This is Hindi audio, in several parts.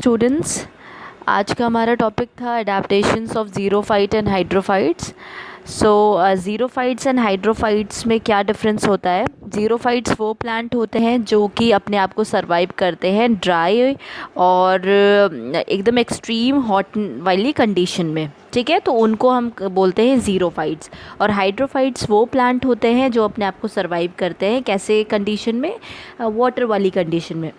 स्टूडेंट्स, आज का हमारा टॉपिक था adaptations of xerophyte and hydrophytes. Xerophytes and hydrophytes में क्या डिफरेंस होता है। ज़ीरोफाइट्स वो प्लांट होते हैं जो कि अपने आप को सरवाइव करते हैं ड्राई और एकदम एक्सट्रीम हॉट वाली कंडीशन में, ठीक है, तो उनको हम बोलते हैं ज़ीरोफाइट्स। और हाइड्रोफाइट्स वो प्लांट होते हैं जो अपने आप को सरवाइव करते हैं कैसे कंडीशन में, वाटर वाली कंडीशन में,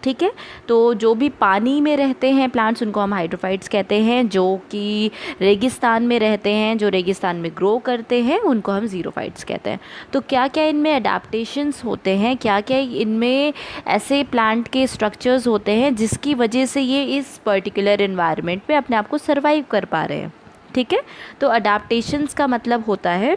ठीक है। तो जो भी पानी में रहते हैं प्लांट्स उनको हम हाइड्रोफाइट्स कहते हैं, जो कि रेगिस्तान में रहते हैं, जो रेगिस्तान में ग्रो करते हैं, उनको हम ज़ीरोफाइट्स कहते हैं। तो क्या क्या इनमें अडेप्टेशंस होते हैं, क्या क्या इनमें ऐसे प्लांट के स्ट्रक्चर्स होते हैं जिसकी वजह से ये इस पर्टिकुलर इन्वायरमेंट में अपने आप को सर्वाइव कर पा रहे हैं, ठीक है। तो अडेप्टेशंस का मतलब होता है,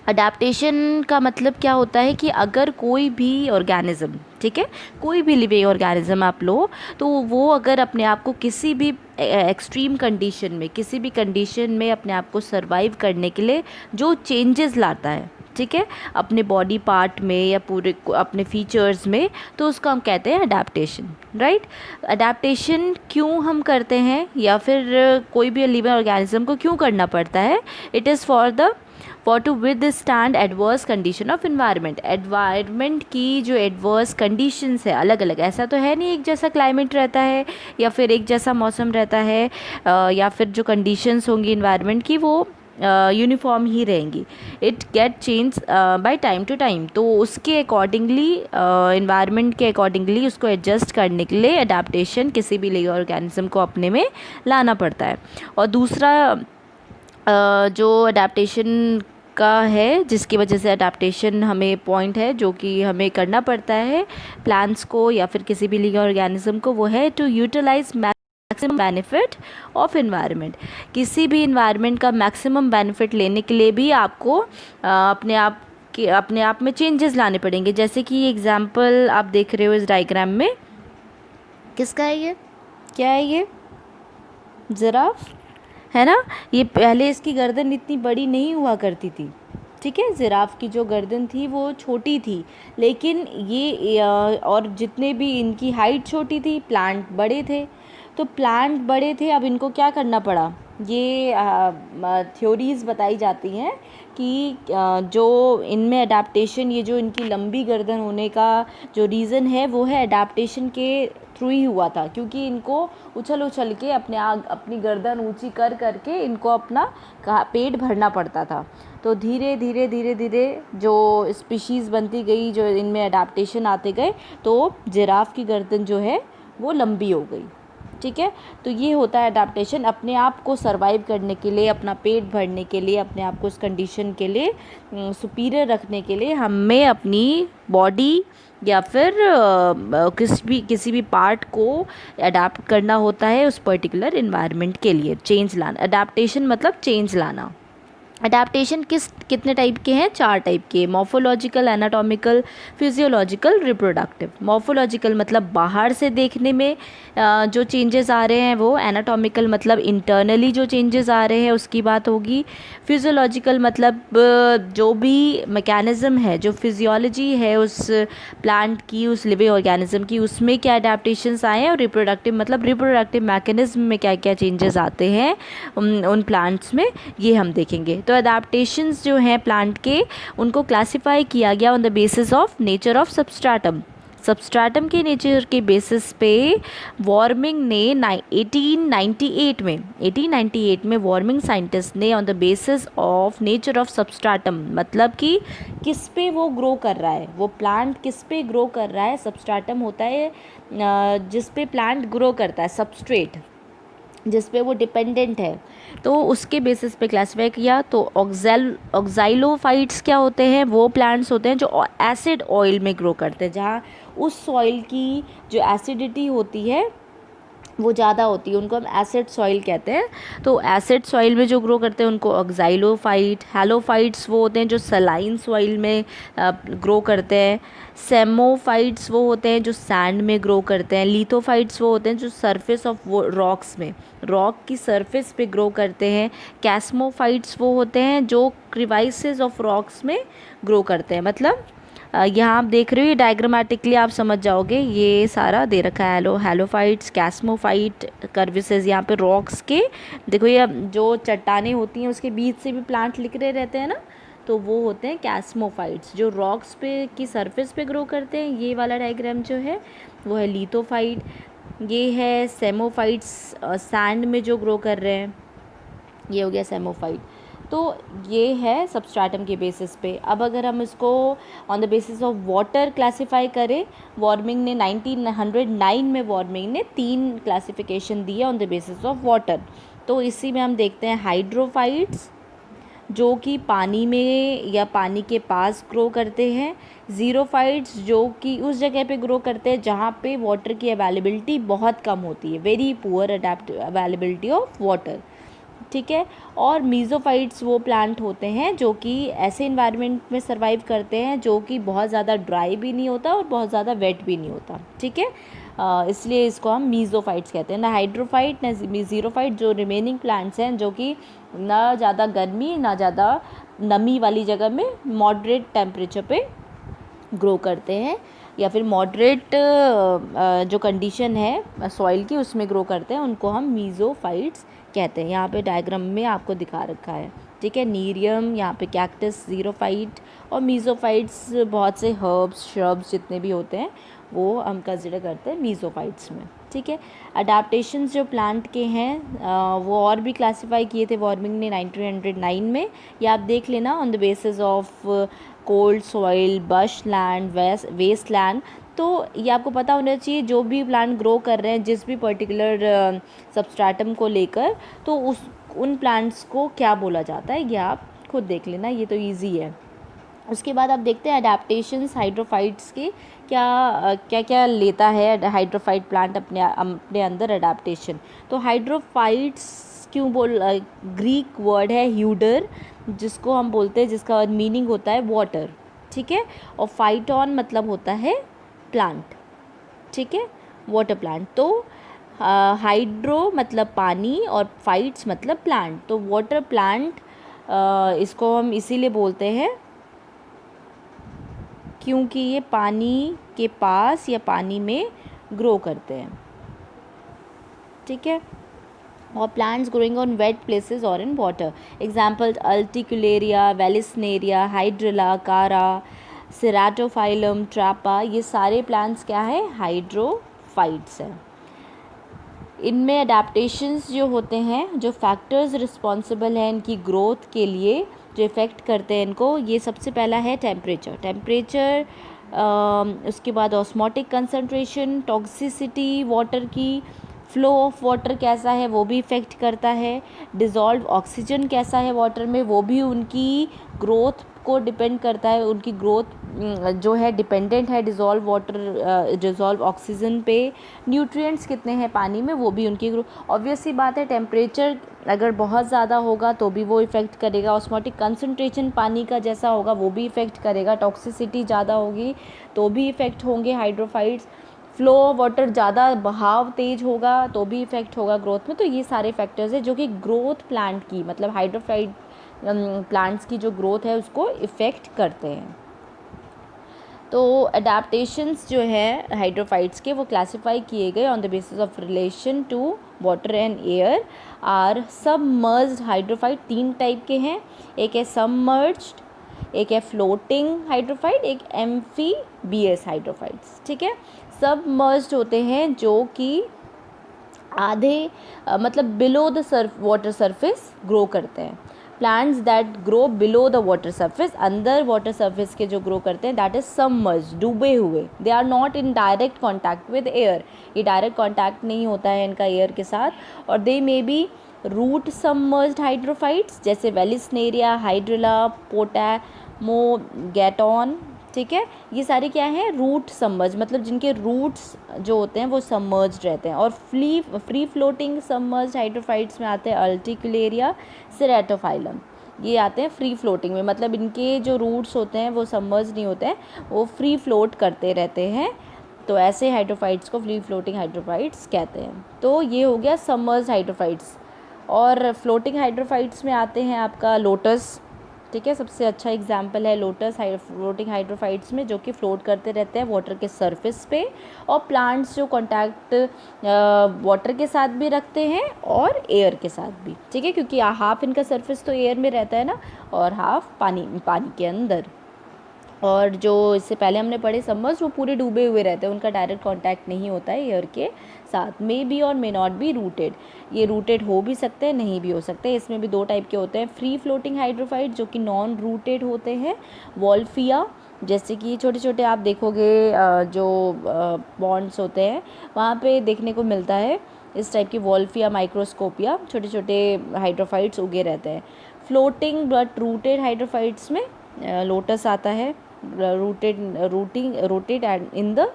अडेप्टेशन का मतलब क्या होता है कि अगर कोई भी ऑर्गेनिज़म, ठीक है, कोई भी लिविंग ऑर्गेनिज़म आप लो, तो वो अगर अपने आप को किसी भी एक्सट्रीम कंडीशन में, किसी भी कंडीशन में अपने आप को सरवाइव करने के लिए जो चेंजेस लाता है, ठीक है, अपने बॉडी पार्ट में या पूरे अपने फीचर्स में, तो उसको हम कहते हैं अडेप्टेशन, राइट। अडेप्टेशन क्यों हम करते हैं या फिर कोई भी लिविंग ऑर्गेनिज़म को क्यों करना पड़ता है, it is for to withstand adverse condition of environment की जो एडवर्स कंडीशंस है अलग अलग, ऐसा तो है नहीं एक जैसा क्लाइमेट रहता है या फिर एक जैसा मौसम रहता है, या फिर जो कंडीशंस होंगी इन्वायरमेंट की वो यूनिफॉर्म ही रहेंगी। It get change by time to time, तो उसके अकॉर्डिंगली इन्वायरमेंट के अकॉर्डिंगली उसको एडजस्ट करने के लिए अडेप्टेशन किसी भी लिविंग ऑर्गेनिज्म को अपने में लाना पड़ता है। और दूसरा जो अडेप्टेशन का है, जिसकी वजह से अडेप्टेशन हमें पॉइंट है जो कि हमें करना पड़ता है प्लांट्स को या फिर किसी भी लिविंग ऑर्गेनिज्म को, वो है to utilise maximum benefit of environment. किसी भी इन्वायरमेंट का मैक्सिमम बेनिफिट लेने के लिए भी आपको अपने आप में चेंजेस लाने पड़ेंगे। जैसे कि एग्जांपल आप देख रहे हो इस डायग्राम में, किसका है ये, क्या है ये, जिराफ है ना। ये पहले इसकी गर्दन इतनी बड़ी नहीं हुआ करती थी, ठीक है, जिराफ की जो गर्दन थी वो छोटी थी, लेकिन ये और जितने भी इनकी हाइट छोटी थी, प्लांट बड़े थे, तो प्लांट बड़े थे, अब इनको क्या करना पड़ा, ये थ्योरीज़ बताई जाती हैं कि जो इनमें अडेप्टेशन, ये जो इनकी लंबी गर्दन होने का जो रीज़न है वो है अडेप्टेशन के थ्रू ही हुआ था, क्योंकि इनको उछल के अपनी गर्दन ऊंची कर करके इनको अपना पेट भरना पड़ता था। तो धीरे धीरे जो स्पीशीज़ बनती गई, जो इनमें अडेप्टेशन आते गए, तो जिराफ की गर्दन जो है वो लंबी हो गई, ठीक है। तो ये होता है अडेप्टेशन, अपने आप को सरवाइव करने के लिए, अपना पेट भरने के लिए, अपने आप को उस कंडीशन के लिए सुपीरियर रखने के लिए हमें अपनी बॉडी या फिर किसी भी पार्ट को अडेप्ट करना होता है उस पर्टिकुलर इन्वायरमेंट के लिए, चेंज लाना। अडेप्टेशन मतलब चेंज लाना। अडेप्टेशन कितने टाइप के हैं, 4 टाइप के, morphological, anatomical, physiological, reproductive. Morphological मतलब बाहर से देखने में जो चेंजेस आ रहे हैं वो, एनाटॉमिकल मतलब इंटरनली जो चेंजेस आ रहे हैं उसकी बात होगी, फिजियोलॉजिकल मतलब जो भी मैकेनिज़्म है, जो फिजियोलॉजी है उस प्लांट की, उस लिविंग ऑर्गेनिज्म की, उसमें क्या अडेप्टेशंस आए हैं, और रिप्रोडक्टिव मतलब रिप्रोडक्टिव मैकेनिज्म में क्या क्या चेंजेस आते हैं उन प्लांट्स में, ये हम देखेंगे। तो अडेप्टेशंस जो हैं प्लांट के, उनको क्लासिफाई किया गया on the basis of nature of substratum. Substratum के नेचर के बेसिस पे वार्मिंग ने 1898 में वार्मिंग साइंटिस्ट ने on the basis of nature of substratum, मतलब कि किस पे वो ग्रो कर रहा है, वो प्लांट किस पे ग्रो कर रहा है, सबस्ट्रेटम होता है जिस पे प्लांट ग्रो करता है, सबस्ट्रेट जिस पे वो डिपेंडेंट है, तो उसके बेसिस पे क्लासिफाई किया। तो ऑक्ज़ाइलोफाइट्स क्या होते हैं, वो प्लांट्स होते हैं जो एसिड ऑयल में ग्रो करते हैं, जहाँ उस सॉइल की जो एसिडिटी होती है वो ज़्यादा होती है, उनको हम एसिड सॉइल कहते हैं। तो एसिड सॉइल में जो ग्रो करते हैं उनको ऑक्ज़ाइलोफाइट। हैलोफाइट्स वो होते हैं जो सलाइन सॉइल में ग्रो करते हैं। सेमोफाइट्स वो होते हैं जो सैंड में ग्रो करते हैं। लिथोफाइट्स वो होते हैं जो सरफेस ऑफ वो रॉक्स में, रॉक की सरफेस पे ग्रो करते हैं। कैस्मोफाइट्स वो होते हैं जो क्रिवाइसेस ऑफ रॉक्स में ग्रो करते हैं, मतलब यहाँ आप देख रहे हो, ये डायग्रामेटिकली आप समझ जाओगे, ये सारा दे रखा है। हैलोफाइट्स, कैस्मोफाइट, कर्विसेस, यहाँ पे रॉक्स के देखो, ये जो चट्टानें होती हैं उसके बीच से भी प्लांट निकले रहते हैं ना, तो वो होते हैं कैस्मोफाइट्स, जो रॉक्स पे की सरफेस पे ग्रो करते हैं। ये वाला डायग्राम जो है वो है लिथोफाइट। ये है सेमोफाइट्स, सैंड में जो ग्रो कर रहे हैं, ये हो गया सेमोफाइट। तो ये है सबस्ट्रेटम के बेसिस पे। अब अगर हम इसको on the basis of water classify करें, वार्मिंग ने 1909 में वार्मिंग ने 3 क्लासिफिकेशन दी है on the basis of water. तो इसी में हम देखते हैं हाइड्रोफाइट्स, जो कि पानी में या पानी के पास ग्रो करते हैं। ज़ीरोफाइट्स, जो कि उस जगह पे ग्रो करते हैं जहाँ पे वाटर की अवेलेबिलिटी बहुत कम होती है, very poor availability of water, ठीक है। और मीज़ोफाइट्स वो प्लांट होते हैं जो कि ऐसे इन्वायरमेंट में सर्वाइव करते हैं जो कि बहुत ज़्यादा ड्राई भी नहीं होता और बहुत ज़्यादा वेट भी नहीं होता, ठीक है। इसलिए इसको हम मीज़ोफाइट्स कहते हैं। ना हाइड्रोफाइट ना ज़ीरोफाइट, जो रिमेनिंग प्लांट्स हैं जो कि ना ज़्यादा गर्मी ना ज़्यादा नमी वाली जगह में मॉडरेट टेम्परेचर पे ग्रो करते हैं, या फिर मॉडरेट जो कंडीशन है सॉइल की उसमें ग्रो करते हैं, उनको हम मीज़ोफाइट्स कहते हैं। यहाँ पे डायग्राम में आपको दिखा रखा है, ठीक है। नीरियम, यहाँ पे कैक्टस, ज़ीरोफाइट और मीज़ोफाइट्स, बहुत से हर्ब्स श्रब्स जितने भी होते हैं वो हम कंसिडर करते हैं मीज़ोफाइट्स में, ठीक है। अडेप्टेशंस जो प्लांट के हैं वो और भी क्लासीफाई किए थे वार्मिंग ने 1909 में। ये आप देख लेना on the basis of cold soil, bush land, waste land. तो ये आपको पता होना चाहिए, जो भी प्लांट ग्रो कर रहे हैं जिस भी पर्टिकुलर सबस्ट्रेटम को लेकर, तो उन प्लांट्स को क्या बोला जाता है, ये आप खुद देख लेना, ये तो ईजी है। उसके बाद आप देखते हैं अडेप्टेशंस हाइड्रोफाइट्स के, क्या क्या लेता है हाइड्रोफाइट प्लांट अपने अंदर अडेप्टेशन। तो हाइड्रोफाइट्स क्यों ग्रीक वर्ड है ह्यूडर, जिसको हम बोलते हैं, जिसका मीनिंग होता है वाटर, ठीक है। और फाइटॉन मतलब होता है प्लांट, ठीक है, वाटर प्लांट। तो हाइड्रो मतलब पानी और फाइट्स मतलब प्लांट, तो वाटर प्लांट इसको हम इसीलिए बोलते हैं क्योंकि ये पानी के पास या पानी में ग्रो करते हैं, ठीक है। और plants growing on wet places और in water, example utricularia, vallisneria, hydrilla, chara, ceratophyllum, Trapa, ये सारे प्लांट्स क्या है, हाइड्रोफाइट्स हैं। इनमें अडेप्टेशंस जो होते हैं, जो फैक्टर्स रिस्पॉन्सिबल हैं इनकी ग्रोथ के लिए, जो इफ़ेक्ट करते हैं इनको, ये सबसे पहला है टेम्परेचर, उसके बाद ऑस्मोटिक कंसंट्रेशन, टॉक्सिसिटी वाटर की, फ्लो ऑफ वाटर कैसा है वो भी इफ़ेक्ट करता है, डिज़ोल्व ऑक्सीजन कैसा है वाटर में वो भी उनकी ग्रोथ को डिपेंड करता है, उनकी ग्रोथ जो है डिपेंडेंट है डिज़ोल्व ऑक्सीजन पे, न्यूट्रिएंट्स कितने हैं पानी में वो भी उनकी ग्रोथ। ऑब्वियस सी बात है, टेम्परेचर अगर बहुत ज़्यादा होगा तो भी वो इफ़ेक्ट करेगा, ऑस्मोटिक कंसंट्रेशन पानी का जैसा होगा वो भी इफ़ेक्ट करेगा, टॉक्सिसिटी ज़्यादा होगी तो भी इफ़ेक्ट होंगे हाइड्रोफाइट्स, फ्लो वाटर ज़्यादा बहाव तेज होगा तो भी इफ़ेक्ट होगा ग्रोथ में। तो ये सारे फैक्टर्स है जो कि ग्रोथ प्लांट की, मतलब हाइड्रोफाइट प्लांट्स की जो ग्रोथ है उसको इफ़ेक्ट करते हैं। तो अडेप्टेशंस जो है हाइड्रोफाइट्स के वो क्लासिफाई किए गए on the basis of relation to water and air are submerged hydrophyte. 3 type के हैं, एक है सबमर्ज्ड, एक है फ्लोटिंग हाइड्रोफाइट, एक एम्फीबियस हाइड्रोफाइट्स, ठीक है। सबमर्ज्ड होते हैं जो कि आधे मतलब below the water surface grow करते हैं। Plants that grow below the water surface, अंदर वाटर सरफेस के जो ग्रो करते हैं, दैट इज सबमर्ज्ड, डूबे हुए, they are not in direct contact with air, ये डायरेक्ट कॉन्टैक्ट नहीं होता है इनका एयर के साथ। और they may be root submerged hydrophytes, जैसे वेलिसनेरिया, हाइड्रिला, पोटामोगैटॉन, ठीक है। ये सारे क्या हैं, रूट सबमर्ज, मतलब जिनके रूट्स जो होते हैं वो सबमर्ज्ड रहते हैं। और फ्री फ्लोटिंग सबमर्ज्ड हाइड्रोफाइट्स में आते हैं अल्टिकुलेरिया, सेराटोफाइलम, ये आते हैं फ्री फ्लोटिंग में, मतलब इनके जो रूट्स होते हैं वो सबमर्ज नहीं होते हैं, वो फ्री फ्लोट करते रहते हैं। तो ऐसे हाइड्रोफाइट्स को फ्री फ्लोटिंग हाइड्रोफाइट्स कहते हैं। तो ये हो गया सबमर्ज्ड हाइड्रोफाइट्स। और फ्लोटिंग हाइड्रोफाइट्स में आते हैं आपका लोटस, ठीक है। सबसे अच्छा एग्जाम्पल है लोटस फ्लोटिंग हाइड्रोफाइट्स में, जो कि फ्लोट करते रहते हैं वाटर के सरफेस पे, और प्लांट्स जो कांटेक्ट वाटर के साथ भी रखते हैं और एयर के साथ भी, ठीक है, क्योंकि हाफ इनका सरफेस तो एयर में रहता है ना, और हाफ पानी के अंदर। और जो इससे पहले हमने पढ़े सबमर्ज, वो पूरे डूबे हुए रहते हैं, उनका डायरेक्ट कांटेक्ट नहीं होता है एयर के साथ। मे बी और मे नॉट बी रूटेड, ये रूटेड हो भी सकते हैं, नहीं भी हो सकते। इसमें भी दो टाइप के होते हैं, फ्री फ्लोटिंग हाइड्रोफाइट जो कि नॉन रूटेड होते हैं, वॉल्फिया, जैसे कि छोटे छोटे आप देखोगे जो बॉन्ड्स होते हैं वहाँ पे देखने को मिलता है इस टाइप की वॉल्फिया माइक्रोस्कोपिया, छोटे छोटे हाइड्रोफाइट्स उगे रहते हैं। फ्लोटिंग बट रूटेड हाइड्रोफाइट्स में लोटस आता है, रूटेड इन द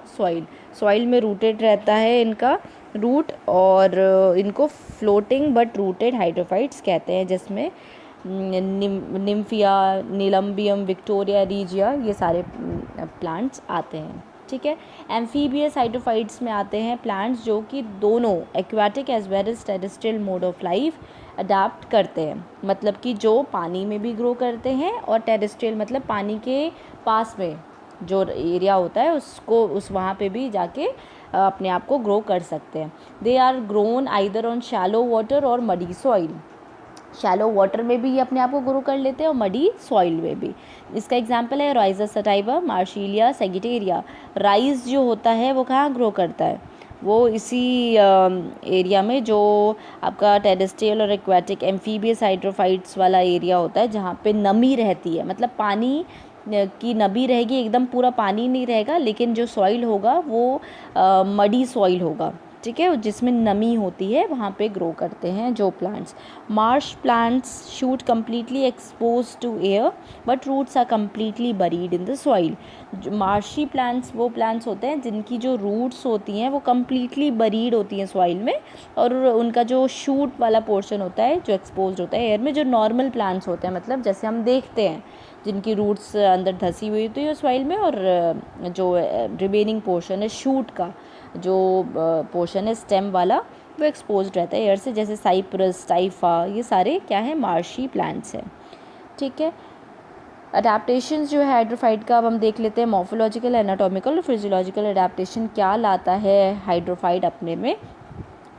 सॉइल में रूटेड रहता है इनका रूट, और इनको फ्लोटिंग बट रूटेड हाइड्रोफाइट्स कहते हैं, जिसमें निम्फिया, नीलम्बियम, विक्टोरिया रीजिया, ये सारे प्लांट्स आते हैं, ठीक है। एम्फीबियस हाइड्रोफाइट्स में आते हैं प्लांट्स जो कि दोनों aquatic as well as terrestrial mode of life adapt करते हैं, मतलब कि जो पानी में भी ग्रो करते हैं, और टेरेस्ट्रियल मतलब पानी के पास में जो एरिया होता है उसको वहाँ पे भी जाके अपने आप को ग्रो कर सकते हैं। They are grown either on shallow water और मडी सॉइल, शैलो वाटर में भी ये अपने आप को ग्रो कर लेते हैं और मडी सॉइल में भी। इसका एग्जांपल है राइजा सटाइवा, मार्शिलिया, सेगिटेरिया। राइस जो होता है वो कहाँ ग्रो करता है, वो इसी एरिया में जो आपका टेरेस्ट्रियल और एक्वाटिक एम्फीबियस हाइड्रोफाइट्स वाला एरिया होता है, जहाँ पे नमी रहती है, मतलब पानी की नमी रहेगी, एकदम पूरा पानी नहीं रहेगा, लेकिन जो सॉइल होगा वो मडी सॉइल होगा, ठीक है, जिसमें नमी होती है, वहाँ पे ग्रो करते हैं जो plants. Marsh plants shoot completely expose to air but roots are completely buried in the soil. Marshy plants वो प्लांट्स होते हैं जिनकी जो रूट्स होती हैं वो कम्प्लीटली बरीड होती हैं सॉइल में, और उनका जो शूट वाला पोर्शन होता है जो एक्सपोज होता है एयर में, जो नॉर्मल प्लांट्स होते हैं, मतलब जैसे हम देखते हैं जिनकी रूट्स अंदर धसी हुई होती है सॉइल में, और जो रिमेनिंग पोर्शन है शूट का जो पोर्शन है स्टेम वाला, वो एक्सपोज रहता है एयर से, जैसे साइप्रस, टाइफा, ये सारे क्या है, मार्शी प्लांट्स हैं, ठीक है। अडेप्टेशंस जो है हाइड्रोफाइट का अब हम देख लेते हैं, मॉर्फोलॉजिकल, एनाटॉमिकल और फिजियोलॉजिकल अडेप्टेशन क्या लाता है हाइड्रोफाइट अपने में।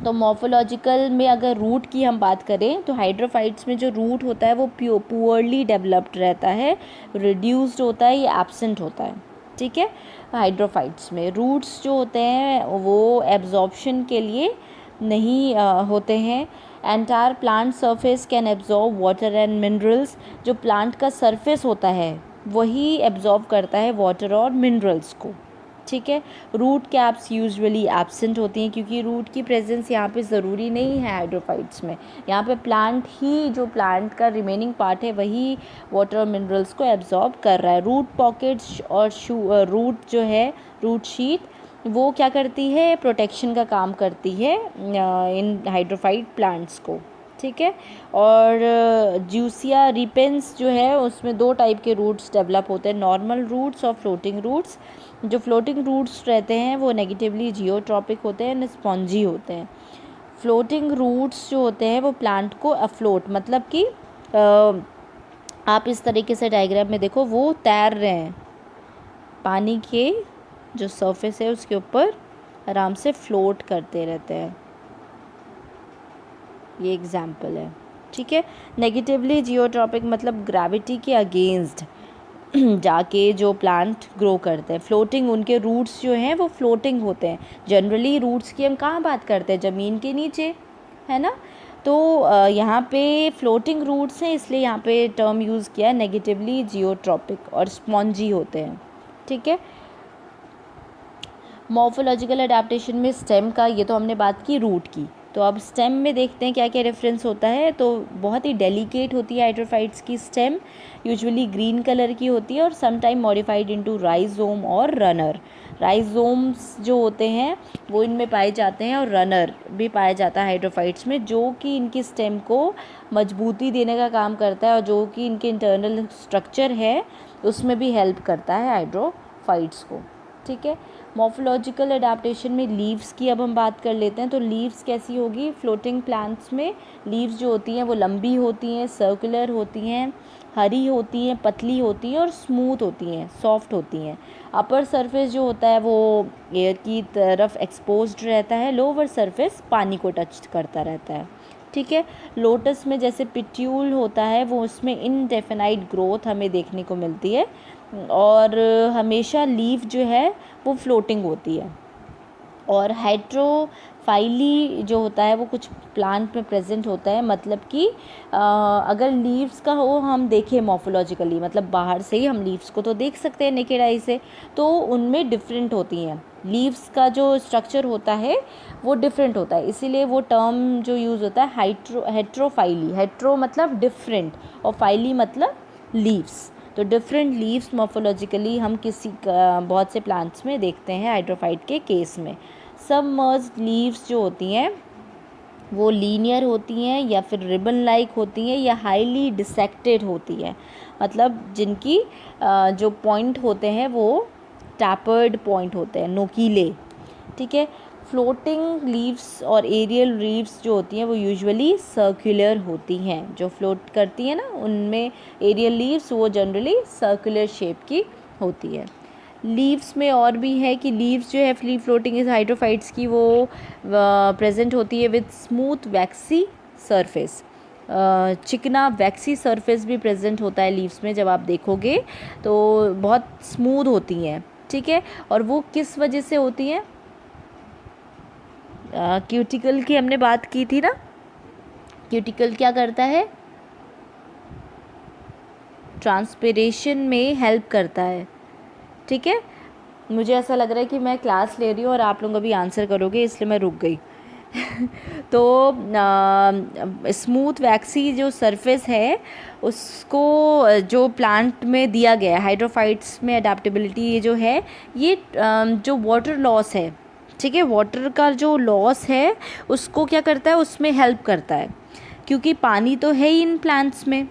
तो मॉर्फोलॉजिकल में अगर रूट की हम बात करें तो हाइड्रोफाइट्स में जो रूट होता है वो पुअरली डेवलप्ड रहता है, रिड्यूस्ड होता है, ये एब्सेंट होता है, ठीक है। हाइड्रोफाइट्स में रूट्स जो होते हैं वो एब्जॉर्प्शन के लिए नहीं होते हैं। Entire plant surface can absorb water and minerals, जो प्लांट का सरफेस होता है वही एब्जॉर्ब करता है वाटर और मिनरल्स को, ठीक है। रूट कैप्स यूजुअली एब्सेंट होती हैं, क्योंकि रूट की प्रेजेंस यहाँ पे ज़रूरी नहीं है हाइड्रोफाइट्स में, यहाँ पे प्लांट ही, जो प्लांट का रिमेनिंग पार्ट है वही वाटर और मिनरल्स को एब्जॉर्ब कर रहा है। रूट पॉकेट्स और रूट जो है, रूट शीट, वो क्या करती है, प्रोटेक्शन का काम करती है इन हाइड्रोफाइट प्लांट्स को, ठीक है। और ज्यूसिया रिपेंस जो है उसमें दो टाइप के रूट्स डेवलप होते हैं, नॉर्मल रूट्स और फ्लोटिंग रूट्स। जो फ्लोटिंग रूट्स रहते हैं वो नेगेटिवली जियोट्रॉपिक होते हैं, स्पॉन्जी होते हैं। फ्लोटिंग रूट्स जो होते हैं वो प्लांट को अफ्लोट, मतलब कि आप इस तरीके से डायग्राम में देखो, वो तैर रहे हैं पानी के जो सरफेस है उसके ऊपर, आराम से फ्लोट करते रहते हैं, ये एग्जाम्पल है, ठीक है। नेगेटिवली जियोट्रॉपिक मतलब ग्रेविटी के अगेंस्ट जाके जो प्लांट ग्रो करते हैं। फ्लोटिंग, उनके रूट्स जो हैं वो फ्लोटिंग होते हैं। जनरली रूट्स की हम कहाँ बात करते हैं, ज़मीन के नीचे, है ना। तो यहाँ पे फ्लोटिंग रूट्स हैं, इसलिए यहाँ पे टर्म यूज़ किया है नेगेटिवली जियोट्रॉपिक, और स्पॉन्जी होते हैं, ठीक है। मॉर्फोलॉजिकल अडेप्टेशन में स्टेम का, ये तो हमने बात की रूट की, तो अब स्टेम में देखते हैं क्या क्या रेफरेंस होता है। तो बहुत ही डेलिकेट होती है हाइड्रोफाइट्स की स्टेम, यूजुअली ग्रीन कलर की होती है, और समटाइम मॉडिफाइड इनटू राइजोम और रनर। राइजोम्स जो होते हैं वो इनमें पाए जाते हैं, और रनर भी पाया जाता है हाइड्रोफाइट्स में, जो कि इनकी स्टेम को मजबूती देने का काम करता है, और जो कि इनके इंटरनल स्ट्रक्चर है उसमें भी हेल्प करता है हाइड्रोफाइट्स को, ठीक है। मॉर्फोलॉजिकल एडाप्टेशन में लीव्स की अब हम बात कर लेते हैं। तो लीव्स कैसी होगी, फ्लोटिंग प्लांट्स में लीव्स जो होती हैं वो लंबी होती हैं, सर्कुलर होती हैं, हरी होती हैं, पतली होती हैं और स्मूथ होती हैं, सॉफ्ट होती हैं। अपर सरफेस जो होता है वो एयर की तरफ एक्सपोज्ड रहता है, लोअर सरफेस पानी को टच करता रहता है। ठीक है। लोटस में जैसे पिट्यूल होता है वो उसमें इनडेफिनाइट ग्रोथ हमें देखने को मिलती है और हमेशा लीफ जो है वो फ्लोटिंग होती है। और हाइड्रोफाइली जो होता है वो कुछ प्लांट में प्रेजेंट होता है, मतलब कि अगर लीव्स का हो हम देखें मॉर्फोलॉजिकली, मतलब बाहर से ही हम लीव्स को तो देख सकते हैं नेकेड आई से, तो उनमें डिफरेंट होती हैं। लीव्स का जो स्ट्रक्चर होता है वो डिफरेंट होता है, इसीलिए वो टर्म जो यूज़ होता है हेट्रोफाइली। हेट्रो मतलब डिफरेंट और फाइली मतलब लीव्स। तो डिफरेंट लीव्स मॉर्फोलॉजिकली हम बहुत से प्लांट्स में देखते हैं हाइड्रोफाइट के केस में। सबमर्ज्ड लीव्स जो होती हैं वो लीनियर होती हैं या फिर रिबन लाइक होती हैं या हाईली डिसेक्टेड होती हैं, मतलब जिनकी जो पॉइंट होते हैं वो टैपर्ड पॉइंट होते हैं, नोकीले। ठीक है। फ्लोटिंग लीव्स और एरियल लीव्स जो होती हैं वो यूजुअली सर्कुलर होती हैं, जो फ्लोट करती हैं ना उनमें एरियल लीव्स वो जनरली सर्कुलर शेप की होती है। लीव्स में और भी है कि लीव्स जो है फ्री फ्लोटिंग इस हाइड्रोफाइट्स की वो प्रेजेंट होती है विद स्मूथ वैक्सी सरफेस। चिकना वैक्सी सरफेस भी प्रेजेंट होता है लीव्स में, जब आप देखोगे तो बहुत स्मूथ होती हैं। ठीक है। और वो किस वजह से होती हैं, क्यूटिकल की हमने बात की थी ना, क्यूटिकल क्या करता है, ट्रांसपिरेशन में हेल्प करता है। ठीक है। मुझे ऐसा लग रहा है कि मैं क्लास ले रही हूँ और आप लोग अभी आंसर करोगे, इसलिए मैं रुक गई। तो स्मूथ वैक्सी जो सरफेस है उसको जो प्लांट में दिया गया है हाइड्रोफाइट्स में अडेप्टेबिलिटी, ये जो है ये जो वाटर लॉस है, ठीक है, वाटर का जो लॉस है उसको क्या करता है, उसमें हेल्प करता है, क्योंकि पानी तो है ही इन प्लांट्स में,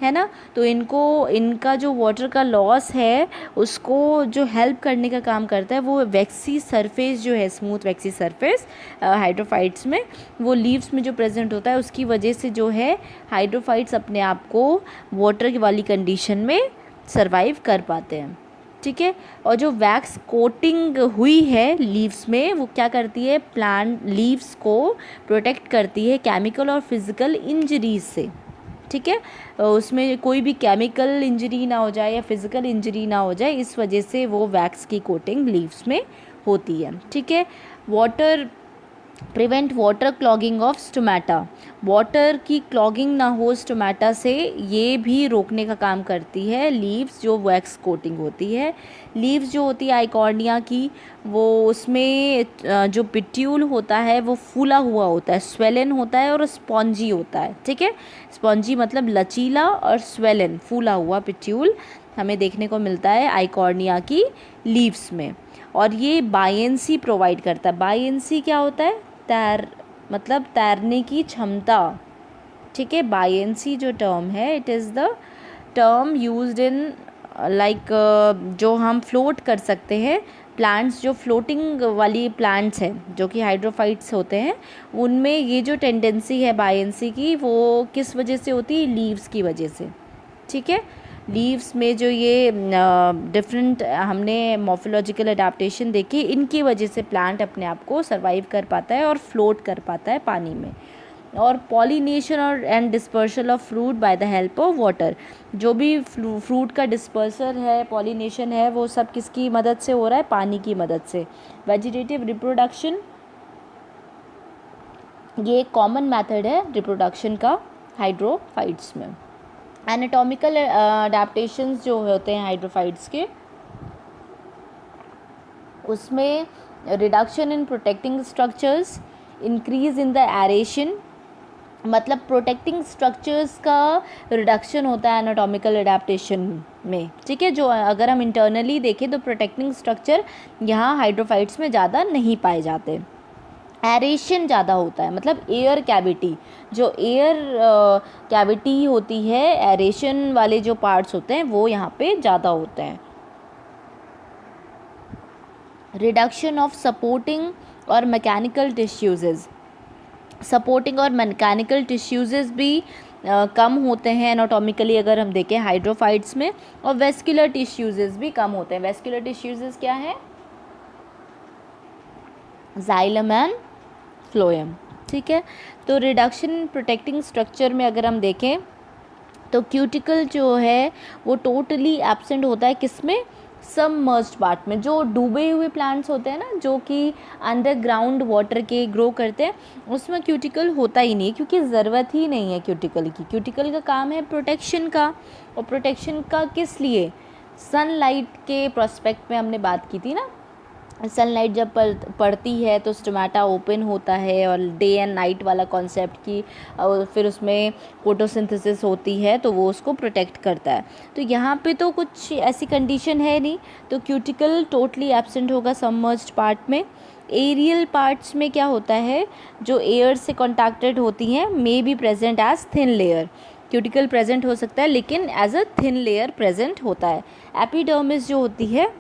है ना। तो इनका जो वाटर का लॉस है उसको जो हेल्प करने का काम करता है वो वैक्सी सरफेस जो है, स्मूथ वैक्सी सरफेस हाइड्रोफाइट्स में, वो लीव्स में जो प्रेजेंट होता है उसकी वजह से जो है हाइड्रोफाइट्स अपने आप को वाटर वाली कंडीशन में सरवाइव कर पाते हैं। ठीक है। और जो वैक्स कोटिंग हुई है लीव्स में वो क्या करती है, प्लांट लीव्स को प्रोटेक्ट करती है केमिकल और फिज़िकल इंजरीज से। ठीक है। उसमें कोई भी केमिकल इंजरी ना हो जाए या फिज़िकल इंजरी ना हो जाए, इस वजह से वो वैक्स की कोटिंग लीव्स में होती है। ठीक है। Water prevent water clogging of stomata, water की क्लॉगिंग ना हो स्टोमेटा से, ये भी रोकने का काम करती है लीव्स जो वैक्स कोटिंग होती है। लीव्स जो होती है आइकॉर्निया की, वो उसमें जो पिट्यूल होता है वो फूला हुआ होता है, स्वेलन होता है और स्पॉन्जी होता है। ठीक है। स्पॉन्जी मतलब लचीला और स्वेलन फूला हुआ पिट्यूल हमें देखने को मिलता है आइकॉर्निया की लीव्स में। और ये बायेंसी प्रोवाइड करता है। बायेंसी क्या होता है, मतलब तैरने की क्षमता। ठीक है। बायेंसी जो टर्म है it is the term used in like जो हम फ्लोट कर सकते हैं, प्लांट्स जो फ्लोटिंग वाली प्लांट्स हैं जो कि हाइड्रोफाइट्स होते हैं, उनमें ये जो टेंडेंसी है बायेंसी की वो किस वजह से होती है, लीव्स की वजह से। ठीक है। लीव्स में जो ये डिफरेंट हमने मॉर्फोलॉजिकल अडेप्टेशन देखी, इनकी वजह से प्लांट अपने आप को सर्वाइव कर पाता है और फ्लोट कर पाता है पानी में। और पॉलिनेशन और and dispersal of fruit by the help of water, जो भी फ्रूट का डिस्पर्सल है, पॉलिनेशन है, वो सब किसकी मदद से हो रहा है, पानी की मदद से। वेजिटेटिव रिप्रोडक्शन ये एक कॉमन मेथड है रिप्रोडक्शन का हाइड्रोफाइट्स में। एनाटॉमिकल अडेप्टेशंस जो होते हैं हाइड्रोफाइट्स के, उसमें reduction in protecting structures, increase in the aeration, मतलब प्रोटेक्टिंग स्ट्रक्चर्स का रिडक्शन होता है एनाटॉमिकल अडेप्टेशन में। ठीक है। जो अगर हम इंटरनली देखें तो प्रोटेक्टिंग स्ट्रक्चर यहाँ हाइड्रोफाइट्स में ज़्यादा नहीं पाए जाते। एरेशन ज़्यादा होता है, मतलब एयर कैविटी, जो एयर कैविटी होती है, एरेशन वाले जो पार्ट्स होते हैं वो यहाँ पे ज़्यादा होते हैं। रिडक्शन ऑफ सपोर्टिंग और मैकेनिकल टिश्यूज़, सपोर्टिंग और मैकेनिकल टिश्यूज़ भी कम होते हैं एनाटॉमिकली अगर हम देखें हाइड्रोफाइट्स में, और वेस्कुलर टिश्यूज़ भी कम होते हैं। वेस्कुलर टिश्यूज़ क्या है? Xylem and phloem. ठीक है, तो रिडक्शन इन प्रोटेक्टिंग स्ट्रक्चर में अगर हम देखें तो क्यूटिकल जो है वो टोटली एब्सेंट होता है, किसमें? सबमर्ज्ड पार्ट में। जो डूबे हुए प्लांट्स होते हैं ना, जो कि अंडरग्राउंड वाटर के ग्रो करते हैं, उसमें क्यूटिकल होता ही नहीं है, क्योंकि ज़रूरत ही नहीं है क्यूटिकल की। क्यूटिकल का काम है प्रोटेक्शन का, और प्रोटेक्शन का किस लिए? सनलाइट के प्रोस्पेक्ट में हमने बात की थी ना, सनलाइट जब पड़ती है तो स्टोमेटा ओपन होता है, और डे एंड नाइट वाला कॉन्सेप्ट की, और फिर उसमें फोटोसिंथेसिस होती है तो वो उसको प्रोटेक्ट करता है। तो यहाँ पे तो कुछ ऐसी कंडीशन है नहीं, तो क्यूटिकल टोटली एब्सेंट होगा सबमर्ज्ड पार्ट में। एरियल पार्ट्स में क्या होता है, जो एयर से कॉन्टैक्टेड होती हैं may be present as thin layer. Cuticle present हो सकता है लेकिन as a thin layer present होता है। एपिडर्मिस जो होती है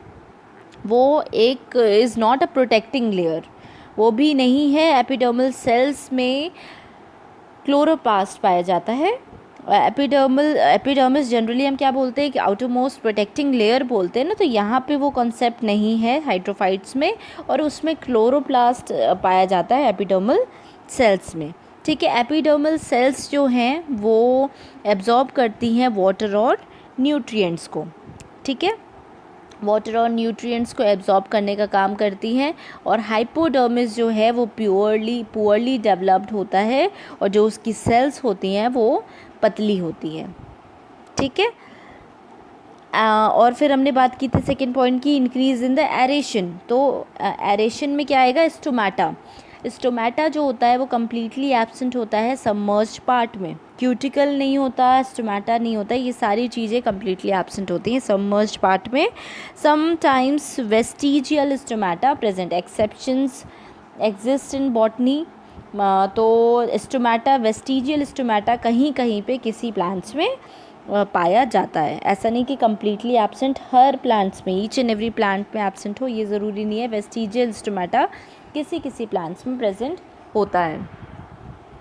वो एक is not a protecting layer, वो भी नहीं है। एपिडर्मल सेल्स में क्लोरोप्लास्ट पाया जाता है। एपिडर्मिस जनरली हम क्या बोलते हैं कि आउटर मोस्ट प्रोटेक्टिंग लेयर बोलते हैं ना, तो यहाँ पे वो कॉन्सेप्ट नहीं है हाइड्रोफाइट्स में, और उसमें क्लोरोप्लास्ट पाया जाता है एपिडर्मल सेल्स में। ठीक है, एपिडर्मल सेल्स जो हैं वो एब्जॉर्ब करती हैं वाटर और न्यूट्रिएंट्स को। ठीक है, वाटर और न्यूट्रिएंट्स को एब्जॉर्ब करने का काम करती हैं, और हाइपोडर्मिस जो है वो पुअरली डेवलप्ड होता है, और जो उसकी सेल्स होती हैं वो पतली होती हैं। ठीक है, और फिर हमने बात की थी सेकेंड पॉइंट की, इंक्रीज इन द एरेशन। तो एरेशन में क्या आएगा? स्टोमेटा। स्टोमेटा जो होता है वो कम्प्लीटली एब्सेंट होता है सबमर्ज्ड पार्ट में। क्यूटिकल नहीं होता, स्टोमेटा नहीं होता, ये सारी चीज़ें कम्प्लीटली एब्सेंट होती हैं सबमर्ज्ड पार्ट में। Sometimes vestigial stomata present, exceptions exist in botany. तो स्टोमेटा, वेस्टिजियल स्टोमेटा कहीं कहीं पे किसी प्लांट्स में पाया जाता है। ऐसा नहीं कि कम्प्लीटली एब्सेंट हर प्लांट्स में, ईच एंड एवरी प्लांट में एब्सेंट हो, ये ज़रूरी नहीं है। वेस्टिजियल स्टोमेटा किसी किसी प्लांट्स में प्रेजेंट होता है।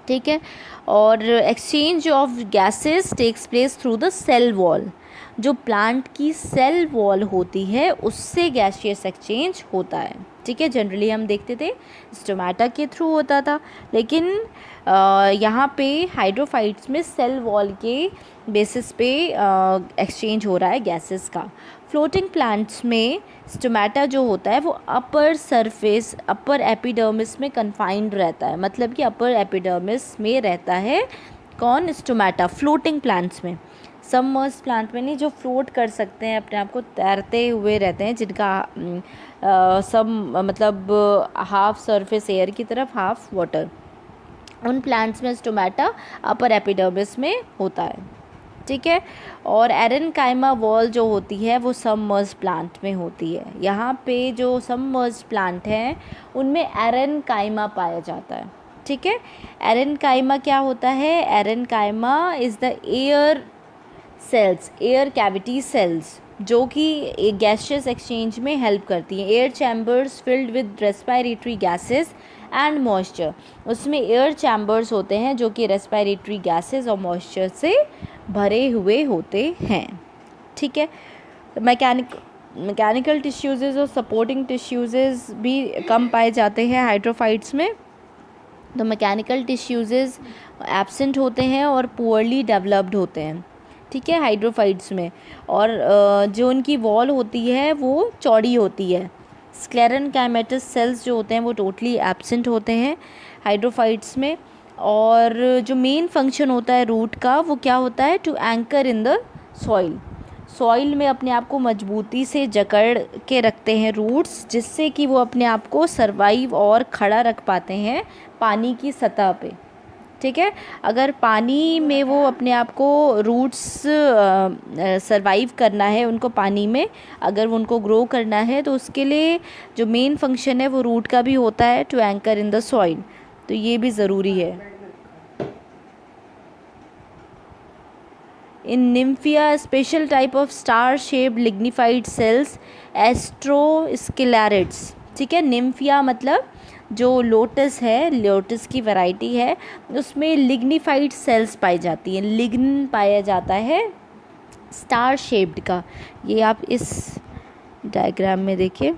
ठीक है, और exchange of gases takes place through the cell wall. जो प्लांट की सेल वॉल होती है उससे गैसियस एक्सचेंज होता है। ठीक है, जनरली हम देखते थे स्टोमेटा के थ्रू होता था, लेकिन यहाँ पे हाइड्रोफाइट्स में सेल वॉल के बेसिस पे एक्सचेंज हो रहा है गैसेस का। फ्लोटिंग प्लांट्स में स्टोमेटा जो होता है वो अपर सरफेस, अपर एपिडर्मिस में कन्फाइंड रहता है, मतलब कि अपर एपिडर्मिस में रहता है कौन? स्टोमेटा, फ्लोटिंग प्लांट्स में। सबमर्ज प्लांट में नहीं, जो फ्लोट कर सकते हैं, अपने आप को तैरते हुए रहते हैं, जिनका सब मतलब हाफ सरफेस एयर की तरफ हाफ वाटर, उन प्लांट्स में स्टोमेटा अपर एपिडर्मिस में होता है। ठीक है, और एरेनकाइमा वॉल जो होती है वो सबमर्ज प्लांट में होती है। यहाँ पे जो सबमर्ज प्लांट हैं उनमें एरेनकाइमा पाया जाता है। ठीक है, एरेनकाइमा क्या होता है? Aerenchyma is the air cells, air cavity cells, जो कि गैसियस एक्सचेंज में हेल्प करती हैं। Air chambers filled with respiratory gases and moisture, उसमें एयर चैम्बर्स होते हैं जो कि रेस्पिरेटरी गैसेस और मॉइस्चर से भरे हुए होते हैं। ठीक है, मैकेनिकल टिश्यूज़ और सपोर्टिंग टिश्यूज़ भी कम पाए जाते हैं हाइड्रोफाइट्स में। तो मैकेनिकल टिश्यूज़ एब्सेंट होते हैं और पुअरली डेवलप्ड होते हैं। ठीक है, हाइड्रोफाइट्स में, और जो उनकी वॉल होती है वो चौड़ी होती है। स्क्लेरेनकाइमेटस सेल्स जो होते हैं वो टोटली एब्सेंट होते हैं हाइड्रोफाइट्स में। और जो मेन फंक्शन होता है रूट का वो क्या होता है? To anchor in the soil. Soil में अपने आप को मजबूती से जकड़ के रखते हैं रूट्स, जिससे कि वो अपने आप को सरवाइव और खड़ा रख पाते हैं पानी की सतह पे। ठीक है, अगर पानी में वो अपने आप को रूट्स सरवाइव करना है, उनको पानी में अगर उनको ग्रो करना है, तो उसके लिए जो मेन फंक्शन है वो रूट का भी होता है, to anchor in the soil. तो ये भी ज़रूरी है। In Nymphaea special type of star shaped lignified cells, astrosclereids, ठीक है। निम्फिया मतलब जो लोटस है, लोटस की वैरायटी है, उसमें लिग्निफाइड सेल्स पाई जाती हैं, लिग्न पाया जाता है स्टार शेप्ड का। ये आप इस डायग्राम में देखिए,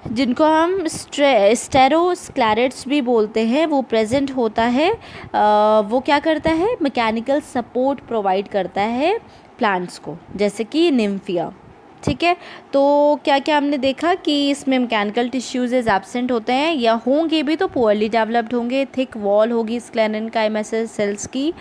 जिनको हम स्टेरोस्क्लेरेट्स भी बोलते हैं, वो प्रेजेंट होता है। वो क्या करता है, मैकेनिकल सपोर्ट प्रोवाइड करता है प्लांट्स को, जैसे कि निम्फिया। ठीक है, तो क्या क्या हमने देखा कि इसमें मैकेनिकल टिश्यूज एब्सेंट होते हैं, या होंगे भी तो पुअरली डेवलप्ड होंगे। थिक वॉल होगी स्क्लेरेनकाइमेटस सेल्स की,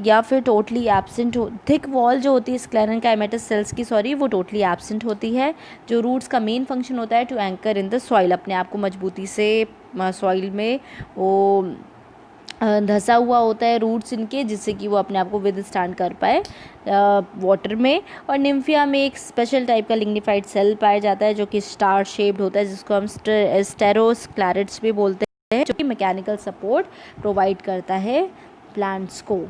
या फिर टोटली एब्सेंट हो। थिक वॉल जो होती है स्क्लेरेनकाइमेटस सेल्स की, सॉरी, वो टोटली एब्सेंट होती है। जो रूट्स का मेन फंक्शन होता है to anchor in the soil, अपने आप को मजबूती से सॉइल में वो धंसा हुआ होता है रूट्स इनके, जिससे कि वो अपने आप को विद स्टैंड कर पाए वाटर में। और निम्फिया में एक स्पेशल टाइप का लिग्निफाइड सेल पाया जाता है जो कि स्टार शेप्ड होता है, जिसको हम स्टेरोस्क्लेरेट्स भी बोलते हैं, जो कि मैकेनिकल सपोर्ट प्रोवाइड करता है प्लांट्स को।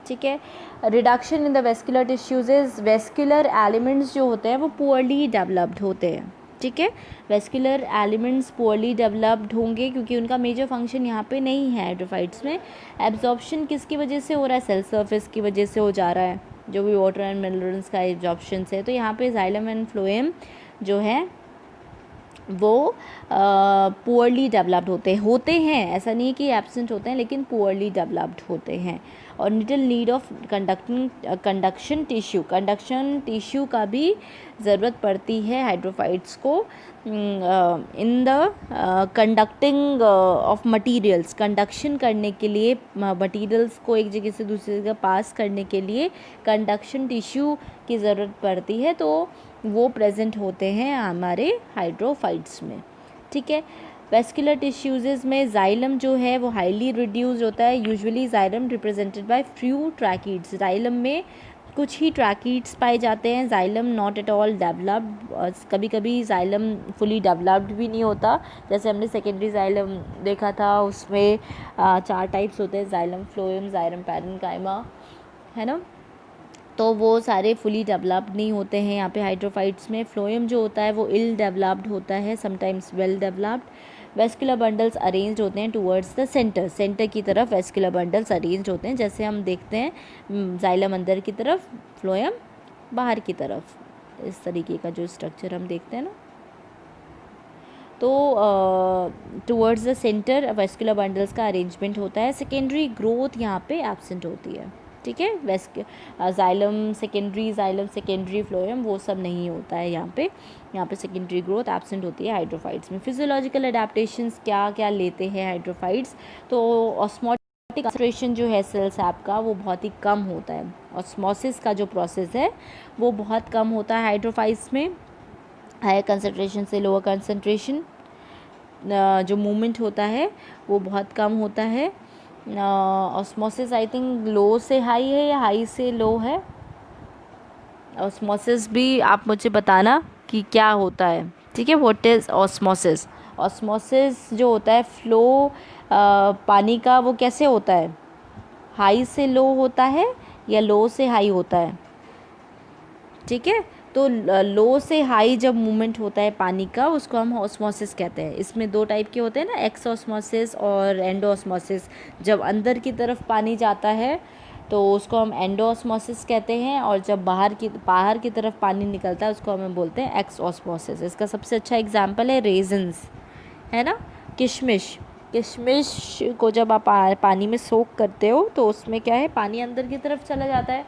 ठीक है। Reduction in the vascular tissues is, vascular elements जो होते हैं वो पुअरली डेवलप्ड होते हैं। ठीक है, वेस्कुलर एलिमेंट्स पुअरली डेवलप्ड होंगे क्योंकि उनका मेजर फंक्शन यहाँ पे नहीं है हाइड्रोफाइट्स में। एब्जॉर्प्शन किसकी वजह से हो रहा है, सेल सरफेस की वजह से हो जा रहा है, जो भी वाटर एंड मिनरल्स का एब्जॉर्प्शन है। तो यहाँ पे जाइलम एंड फ्लोएम जो है वो पुअरली डेवलप्ड होते हैं, ऐसा नहीं है कि एब्सेंट होते हैं, लेकिन पुअरली डेवलप्ड होते हैं। और little need of conduction tissue का भी ज़रूरत पड़ती है हाइड्रोफाइट्स को in the conducting of materials, conduction करने के लिए, मटीरियल्स को एक जगह से दूसरी जगह पास करने के लिए कंडक्शन टिश्यू की ज़रूरत पड़ती है, तो वो प्रेजेंट होते हैं हमारे हाइड्रोफाइट्स में। ठीक है। वेस्कुलर टिश्यूज़ में जाइलम जो है वो हाईली रिड्यूस्ड होता है। Usually xylem represented by few tracheids, xylem में कुछ ही ट्रैकीड्स पाए जाते हैं। Xylem not at all developed, कभी कभी जाइलम फुली डेवलप्ड भी नहीं होता। जैसे हमने सेकेंडरी जाइलम देखा था, उसमें 4 टाइप्स होते हैं, जाइलम, फ्लोएम, जाइलम पैरेन्काइमा, है ना। तो वो सारे फुली डेवलप्ड नहीं होते हैं यहाँ पे हाइड्रोफाइट्स में। फ्लोएम जो होता है वो इल डेवलप्ड होता है, sometimes well developed. Vascular bundles arranged होते हैं टूवर्ड्स द सेंटर की तरफ वेस्कुलर बंडल्स अरेंज्ड होते हैं, जैसे हम देखते हैं जाइलम अंदर की तरफ, फ्लोएम बाहर की तरफ, इस तरीके का जो स्ट्रक्चर हम देखते हैं ना। तो towards the centre vascular bundles का अरेंजमेंट होता है। सेकेंडरी ग्रोथ यहाँ पे एब्सेंट होती है। ठीक है, जाइलम सेकेंडरी फ्लोएम वो सब नहीं होता है यहाँ पे सेकेंडरी ग्रोथ एब्सेंट होती है हाइड्रोफाइट्स में। फिजियोलॉजिकल अडेप्टेशंस क्या क्या लेते हैं हाइड्रोफाइट्स, तो ऑस्मोटिक कंसंट्रेशन जो है सेल सैप का वो बहुत ही कम होता है। ऑस्मोसिस का जो प्रोसेस है वो बहुत कम होता है हाइड्रोफाइट्स में। हायर कंसंट्रेशन से लोअर कंसंट्रेशन जो मूवमेंट होता है वो बहुत कम होता है। ऑस्मोसिस आई थिंक लो से हाई है या हाई से लो है। ऑस्मोसिस भी आप मुझे बताना कि क्या होता है। ठीक है, व्हाट इज़ ऑस्मोसिस। ऑस्मोसिस जो होता है फ्लो पानी का, वो कैसे होता है, हाई से लो होता है या लो से हाई होता है। ठीक है, तो लो से हाई जब मूवमेंट होता है पानी का, उसको हम ऑस्मोसिस कहते हैं। इसमें 2 टाइप के होते हैं ना, एक्स ऑस्मोसिस और एंडो ऑस्मोसिस। जब अंदर की तरफ पानी जाता है तो उसको हम एंडो ऑस्मोसिस कहते हैं, और जब बाहर की तरफ पानी निकलता है उसको हम बोलते हैं एक्स ऑस्मोसिस। इसका सबसे अच्छा एग्जाम्पल है रेजन्स, है ना, किशमिश को जब आप पानी में सोक करते हो तो उसमें क्या है, पानी अंदर की तरफ चला जाता है,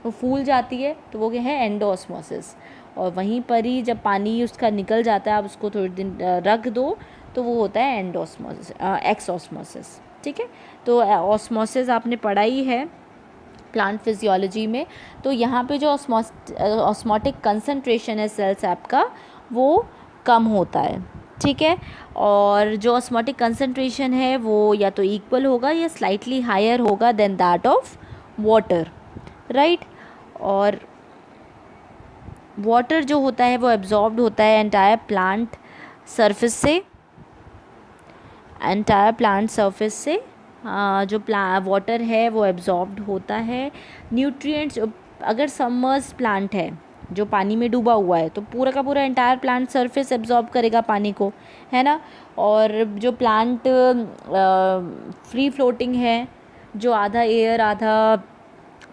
वो फूल जाती है, तो वो क्या है, एंडोऑस्मोसिस। और वहीं पर ही जब पानी उसका निकल जाता है, आप उसको थोड़ी दिन रख दो, तो वो होता है एंडोऑस्मोसिस, एक्सऑस्मोसिस। ठीक है, तो ऑस्मोसिस आपने पढ़ा ही है प्लांट फिजियोलॉजी में। तो यहाँ पे जो ऑस्मोटिक कंसंट्रेशन है सेल सैप का वो कम होता है। ठीक है, और जो ऑस्मोटिक कंसंट्रेशन है वो या तो इक्वल होगा या स्लाइटली हायर होगा than that of water, right. और वाटर जो होता है वो एब्जॉर्ब्ड होता है एंटायर प्लांट सरफेस से, जो वाटर है वो एब्जॉर्ब्ड होता है। न्यूट्रिएंट्स, अगर सबमर्ज प्लांट है जो पानी में डूबा हुआ है, तो पूरा का पूरा एंटायर प्लांट सरफेस एब्जॉर्ब करेगा पानी को, है ना। और जो प्लांट फ्री फ्लोटिंग है, जो आधा एयर आधा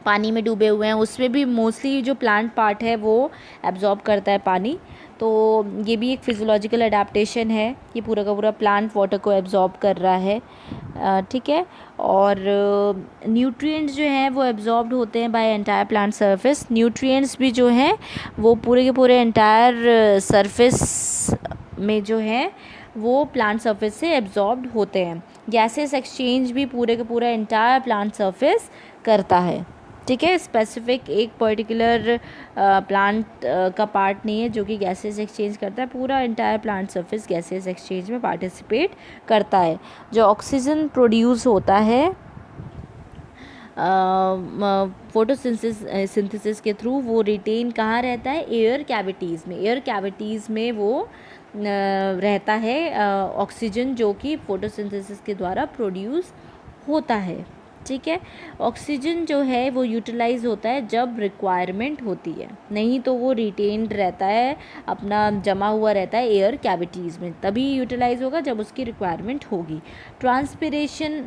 पानी में डूबे हुए हैं, उसमें भी मोस्टली जो प्लांट पार्ट है वो एब्जॉर्ब करता है पानी। तो ये भी एक फिजियोलॉजिकल अडेप्टेशन है, ये पूरा का पूरा प्लांट वाटर को एब्जॉर्ब कर रहा है, ठीक है। और न्यूट्रिएंट्स जो हैं वो एब्जॉर्ब्ड होते हैं by entire plant surface. Nutrients भी जो हैं वो पूरे के पूरे एंटायर सरफेस में जो है वो प्लांट सरफेस से एब्जॉर्ब्ड होते हैं। गैसेस एक्सचेंज भी पूरे के पूरा एंटायर प्लांट सरफेस करता है, ठीक है। स्पेसिफिक एक पर्टिकुलर प्लांट का पार्ट नहीं है जो कि गैसेस एक्सचेंज करता है, पूरा entire plant surface gases exchange में पार्टिसिपेट करता है। जो ऑक्सीजन प्रोड्यूस होता है फोटोसिंथेसिस के थ्रू, वो रिटेन कहाँ रहता है, एयर कैविटीज़ में। एयर कैविटीज़ में वो रहता है ऑक्सीजन, जो कि फोटोसिंथेसिस के द्वारा प्रोड्यूस होता है, ठीक है। ऑक्सीजन जो है वो यूटिलाइज होता है जब रिक्वायरमेंट होती है, नहीं तो वो रिटेन्ड रहता है, अपना जमा हुआ रहता है एयर कैविटीज़ में, तभी यूटिलाइज होगा जब उसकी रिक्वायरमेंट होगी। ट्रांसपिरेशन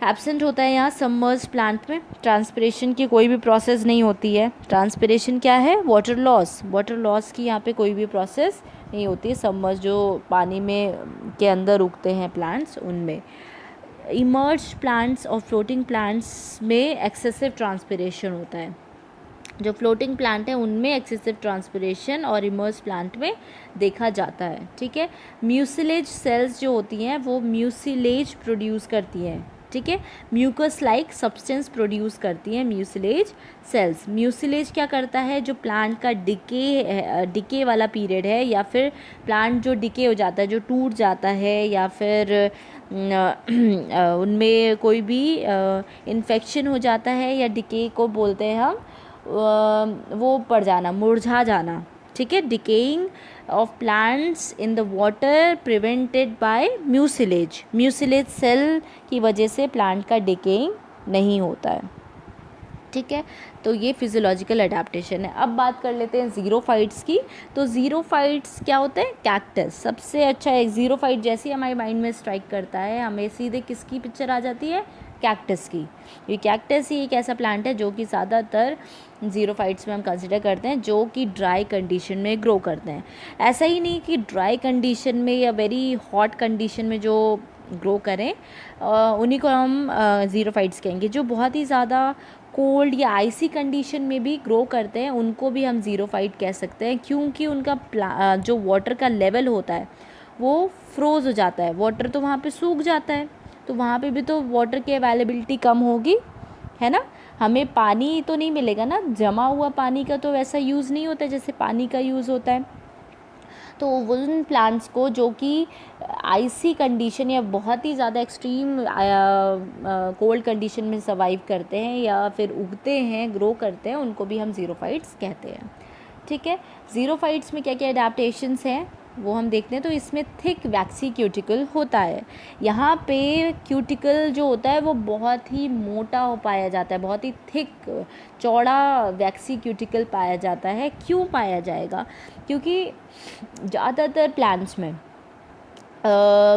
एब्सेंट होता है यहाँ सबमर्ज प्लांट में। ट्रांसपिरेशन की कोई भी प्रोसेस नहीं होती है। ट्रांसपिरेशन क्या है, वाटर लॉस। वाटर लॉस की यहाँ पे कोई भी प्रोसेस नहीं होती है सबमर्ज जो पानी में के अंदर उगते हैं प्लांट्स, उनमें। इमर्ज प्लांट्स और फ्लोटिंग प्लांट्स में एक्सेसिव ट्रांसपिरेशन होता है। जो फ्लोटिंग प्लांट है उनमें एक्सेसिव ट्रांसपिरेशन और इमर्ज प्लांट में देखा जाता है, ठीक है। म्यूसिलेज सेल्स जो होती हैं वो म्यूसिलेज प्रोड्यूस करती हैं, ठीक है। म्यूकस लाइक सब्सटेंस प्रोड्यूस करती हैं म्यूसिलेज सेल्स। म्यूसिलेज क्या करता है, जो प्लांट का डिके वाला पीरियड है, या फिर प्लांट जो डिके हो जाता है, जो टूट जाता है, या फिर उनमें कोई भी इन्फेक्शन हो जाता है, या डिके को बोलते हैं हम वो पड़ जाना, मुरझा जाना, ठीक है। Decaying of plants in the water prevented by mucilage. Mucilage cell की वजह से प्लांट का डिकेइंग नहीं होता है, ठीक है। तो ये फिजियोलॉजिकल अडेप्टेशन है। अब बात कर लेते हैं ज़ीरोफाइट्स की। तो ज़ीरोफाइट्स क्या होते हैं, कैक्टस। सबसे अच्छा एक ज़ीरोफाइट जैसे ही हमारे माइंड में स्ट्राइक करता है, हमें सीधे किसकी पिक्चर आ जाती है, कैक्टस की। ये कैक्टस ही एक ऐसा प्लांट है जो कि ज़्यादातर ज़ीरोफाइट्स में हम कंसिडर करते हैं, जो कि ड्राई कंडीशन में ग्रो करते हैं। ऐसा ही नहीं कि ड्राई कंडीशन में या वेरी हॉट कंडीशन में जो ग्रो करें उन्हीं को हम ज़ीरोफाइट्स कहेंगे। जो बहुत ही ज़्यादा कोल्ड या आइसी कंडीशन में भी ग्रो करते हैं उनको भी हम ज़ीरोफाइट कह सकते हैं, क्योंकि उनका जो वाटर का लेवल होता है वो फ्रोज़ हो जाता है। वाटर तो वहाँ पे सूख जाता है, तो वहाँ पे भी तो वाटर की अवेलेबिलिटी कम होगी, है ना। हमें पानी तो नहीं मिलेगा ना, जमा हुआ पानी का तो वैसा यूज़ नहीं होता जैसे पानी का यूज़ होता है। तो उन प्लांट्स को जो कि आइसी कंडीशन या बहुत ही ज़्यादा एक्सट्रीम कोल्ड कंडीशन में सर्वाइव करते हैं या फिर उगते हैं, ग्रो करते हैं, उनको भी हम ज़ीरोफाइट्स कहते हैं, ठीक है। ज़ीरोफाइट्स में क्या क्या अडेप्टेशंस हैं वो हम देखते हैं। तो इसमें थिक वैक्सी क्यूटिकल होता है। यहाँ पे क्यूटिकल जो होता है वो बहुत ही मोटा हो पाया जाता है, बहुत ही थिक चौड़ा वैक्सी क्यूटिकल पाया जाता है। क्यों पाया जाएगा, क्योंकि ज़्यादातर प्लांट्स में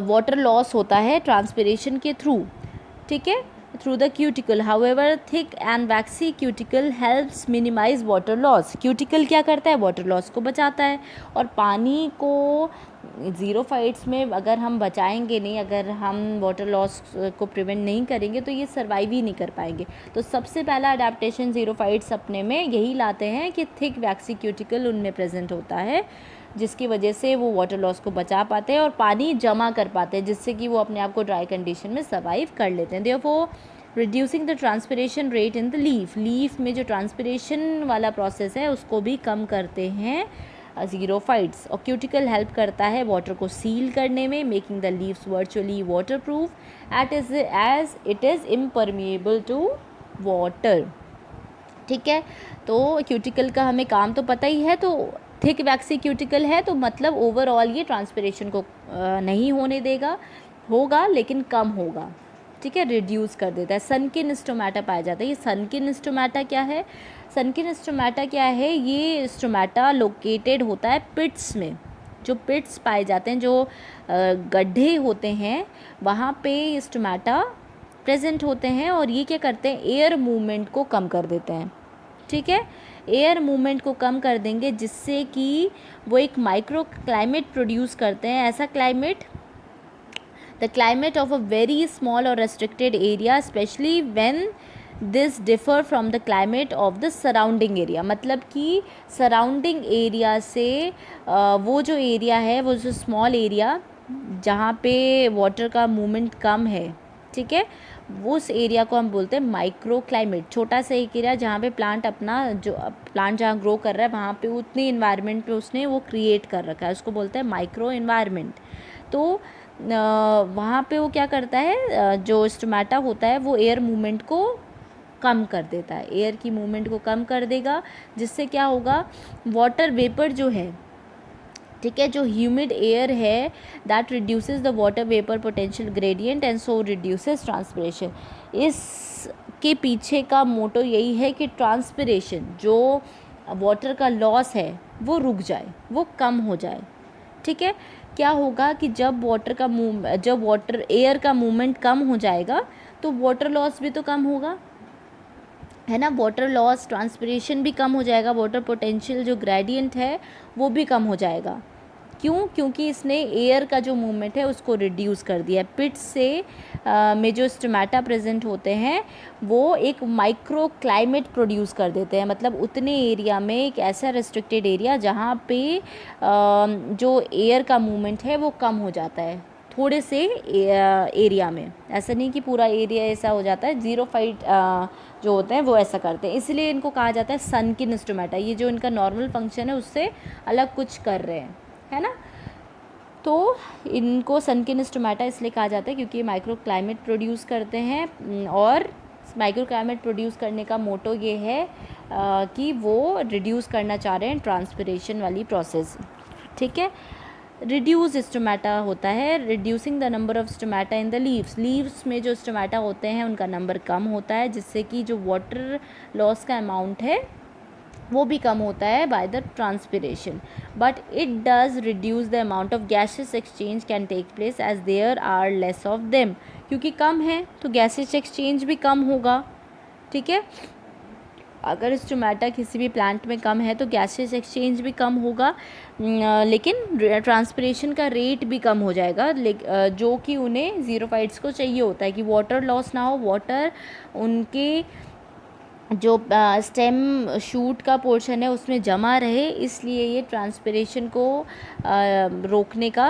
वाटर लॉस होता है ट्रांसपिरेशन के थ्रू, ठीक है, through the cuticle. However, thick and waxy cuticle helps minimize water loss. Cuticle क्या करता है, water loss को बचाता है। और पानी को ज़ीरोफाइट्स में अगर हम बचाएंगे नहीं, अगर हम वाटर लॉस को प्रिवेंट नहीं करेंगे तो ये सर्वाइव ही नहीं कर पाएंगे। तो सबसे पहला अडेप्टेशन ज़ीरोफाइट्स अपने में यही लाते हैं कि थिक वैक्सी क्यूटिकल उनमें प्रेजेंट होता है, जिसकी वजह से वो वाटर लॉस को बचा पाते हैं और पानी जमा कर पाते हैं, जिससे कि वो अपने आप को ड्राई कंडीशन में सर्वाइव कर लेते हैं। Therefore reducing the transpiration rate in the leaf में जो ट्रांसपिरेशन वाला प्रोसेस है उसको भी कम करते हैं ज़ीरोफाइट्स। और क्यूटिकल हेल्प करता है वाटर को सील करने में, making the leaves virtually waterproof as it is impermeable to water, ठीक है। तो क्यूटिकल का हमें काम तो पता ही है। तो थिक वैक्सी क्यूटिकल है तो मतलब ओवरऑल ये ट्रांसपिरेशन को नहीं होने देगा, होगा लेकिन कम होगा, ठीक है, रिड्यूस कर देता है। सनकिन स्टोमेटा पाया जाता है। ये सनकिन स्टोमेटा क्या है? सनकिन स्टोमेटा क्या है? ये स्टोमेटा लोकेटेड होता है पिट्स में। जो पिट्स पाए जाते हैं, जो गड्ढे होते हैं, वहाँ पे स्टोमेटा प्रेजेंट होते हैं और ये क्या करते हैं? एयर मूवमेंट को कम कर देते हैं। ठीक है, एयर मूवमेंट को कम कर देंगे जिससे कि वो एक माइक्रो क्लाइमेट प्रोड्यूस करते हैं। ऐसा climate, the climate of a very small or restricted area, especially when this differ from the climate of the surrounding area। मतलब कि सराउंडिंग एरिया से वो जो एरिया है, वो जो स्मॉल एरिया जहाँ पे वाटर का मूवमेंट कम है, ठीक है, उस एरिया को हम बोलते हैं माइक्रो क्लाइमेट। छोटा सा एक एरिया जहाँ पे प्लांट अपना जो प्लांट जहाँ ग्रो कर रहा है वहाँ पे उतनी इन्वायरमेंट पे उसने वो क्रिएट कर रखा है, उसको बोलते हैं माइक्रो इन्वायरमेंट। तो वहाँ पे वो क्या करता है, जो स्टोमेटा होता है वो एयर मूवमेंट को कम कर देता है, एयर की मूवमेंट को कम कर देगा, जिससे क्या होगा? वाटर वेपर जो है, ठीक है, जो ह्यूमिड एयर है, that reduces the water vapour potential gradient and so reduces transpiration. इसके पीछे का मोटो यही है कि ट्रांसपिरेशन, जो वाटर का लॉस है, वो रुक जाए, वो कम हो जाए। ठीक है, क्या होगा कि जब वाटर एयर का मूवमेंट कम हो जाएगा तो वाटर लॉस भी तो कम होगा, है ना। वाटर लॉस, ट्रांसपिरेशन भी कम हो जाएगा, वाटर पोटेंशियल जो ग्रेडियंट है वो भी कम हो जाएगा। क्यों? क्योंकि इसने एयर का जो मूवमेंट है उसको रिड्यूस कर दिया। पिट्स से में जो स्टोमेटा प्रेजेंट होते हैं वो एक माइक्रो क्लाइमेट प्रोड्यूस कर देते हैं। मतलब उतने एरिया में, एक ऐसा रेस्ट्रिक्टेड एरिया जहाँ पे जो एयर का मूवमेंट है वो कम हो जाता है थोड़े से एरिया में। ऐसा नहीं कि पूरा एरिया ऐसा हो जाता है। ज़ीरोफाइट जो होते हैं वो ऐसा करते हैं, इसलिए इनको कहा जाता है सनकिन स्टोमेटा। ये जो इनका नॉर्मल फंक्शन है उससे अलग कुछ कर रहे हैं, है ना। तो इनको सनकिन स्टोमेटा इसलिए कहा जाता है क्योंकि ये माइक्रो क्लाइमेट प्रोड्यूस करते हैं, और माइक्रो क्लाइमेट प्रोड्यूस करने का मोटो ये है कि वो रिड्यूस करना चाह रहे हैं ट्रांसपिरेशन वाली प्रोसेस। ठीक है, रिड्यूस स्टोमेटा होता है, reducing the number of stomata in the leaves. Leaves में जो स्टोमेटा होते हैं उनका नंबर कम होता है, जिससे कि जो वाटर लॉस का अमाउंट है वो भी कम होता है by the transpiration. But it does reduce the amount of gases exchange can take place as there are less of them. क्योंकि कम है तो गैसेस एक्सचेंज भी कम होगा। ठीक है, अगर स्टोमेटा किसी भी प्लांट में कम है तो गैसेस एक्सचेंज भी कम होगा, लेकिन ट्रांसपिरेशन का रेट भी कम हो जाएगा, जो कि उन्हें ज़ीरोफाइट्स को चाहिए होता है कि वाटर लॉस ना हो, वाटर उनके जो स्टेम शूट का पोर्शन है उसमें जमा रहे। इसलिए ये ट्रांसपिरेशन को रोकने का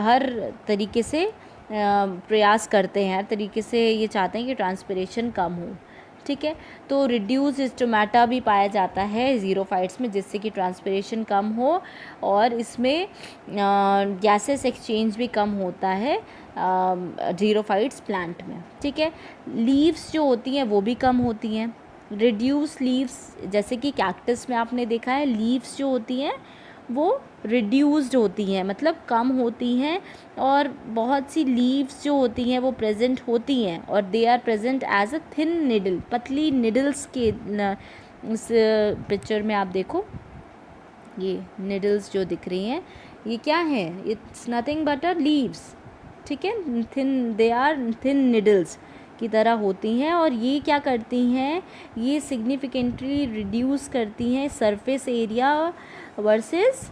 हर तरीके से प्रयास करते हैं, हर तरीके से ये चाहते हैं कि ट्रांसपिरेशन कम हो। ठीक है, तो रिड्यूस स्टोमेटा भी पाया जाता है ज़ीरोफाइट्स में, जिससे कि ट्रांसपिरेशन कम हो, और इसमें गैसेस एक्सचेंज भी कम होता है ज़ीरोफाइट्स प्लांट में। ठीक है, लीव्स जो होती हैं वो भी कम होती हैं। रिड्यूस लीव्स, जैसे कि कैक्टस में आपने देखा है, लीव्स जो होती हैं वो रिड्यूस्ड होती हैं, मतलब कम होती हैं, और बहुत सी लीव्स जो होती हैं वो प्रेजेंट होती हैं, और they are present as a thin needle, पतली निडल्स के। इस पिक्चर में आप देखो, ये निडल्स जो दिख रही हैं ये क्या है? It's nothing but a leaves. ठीक है, thin, they are thin needles की तरह होती हैं, और ये क्या करती हैं? ये सिग्निफिकेंटली रिड्यूस करती हैं सरफेस एरिया वर्सेस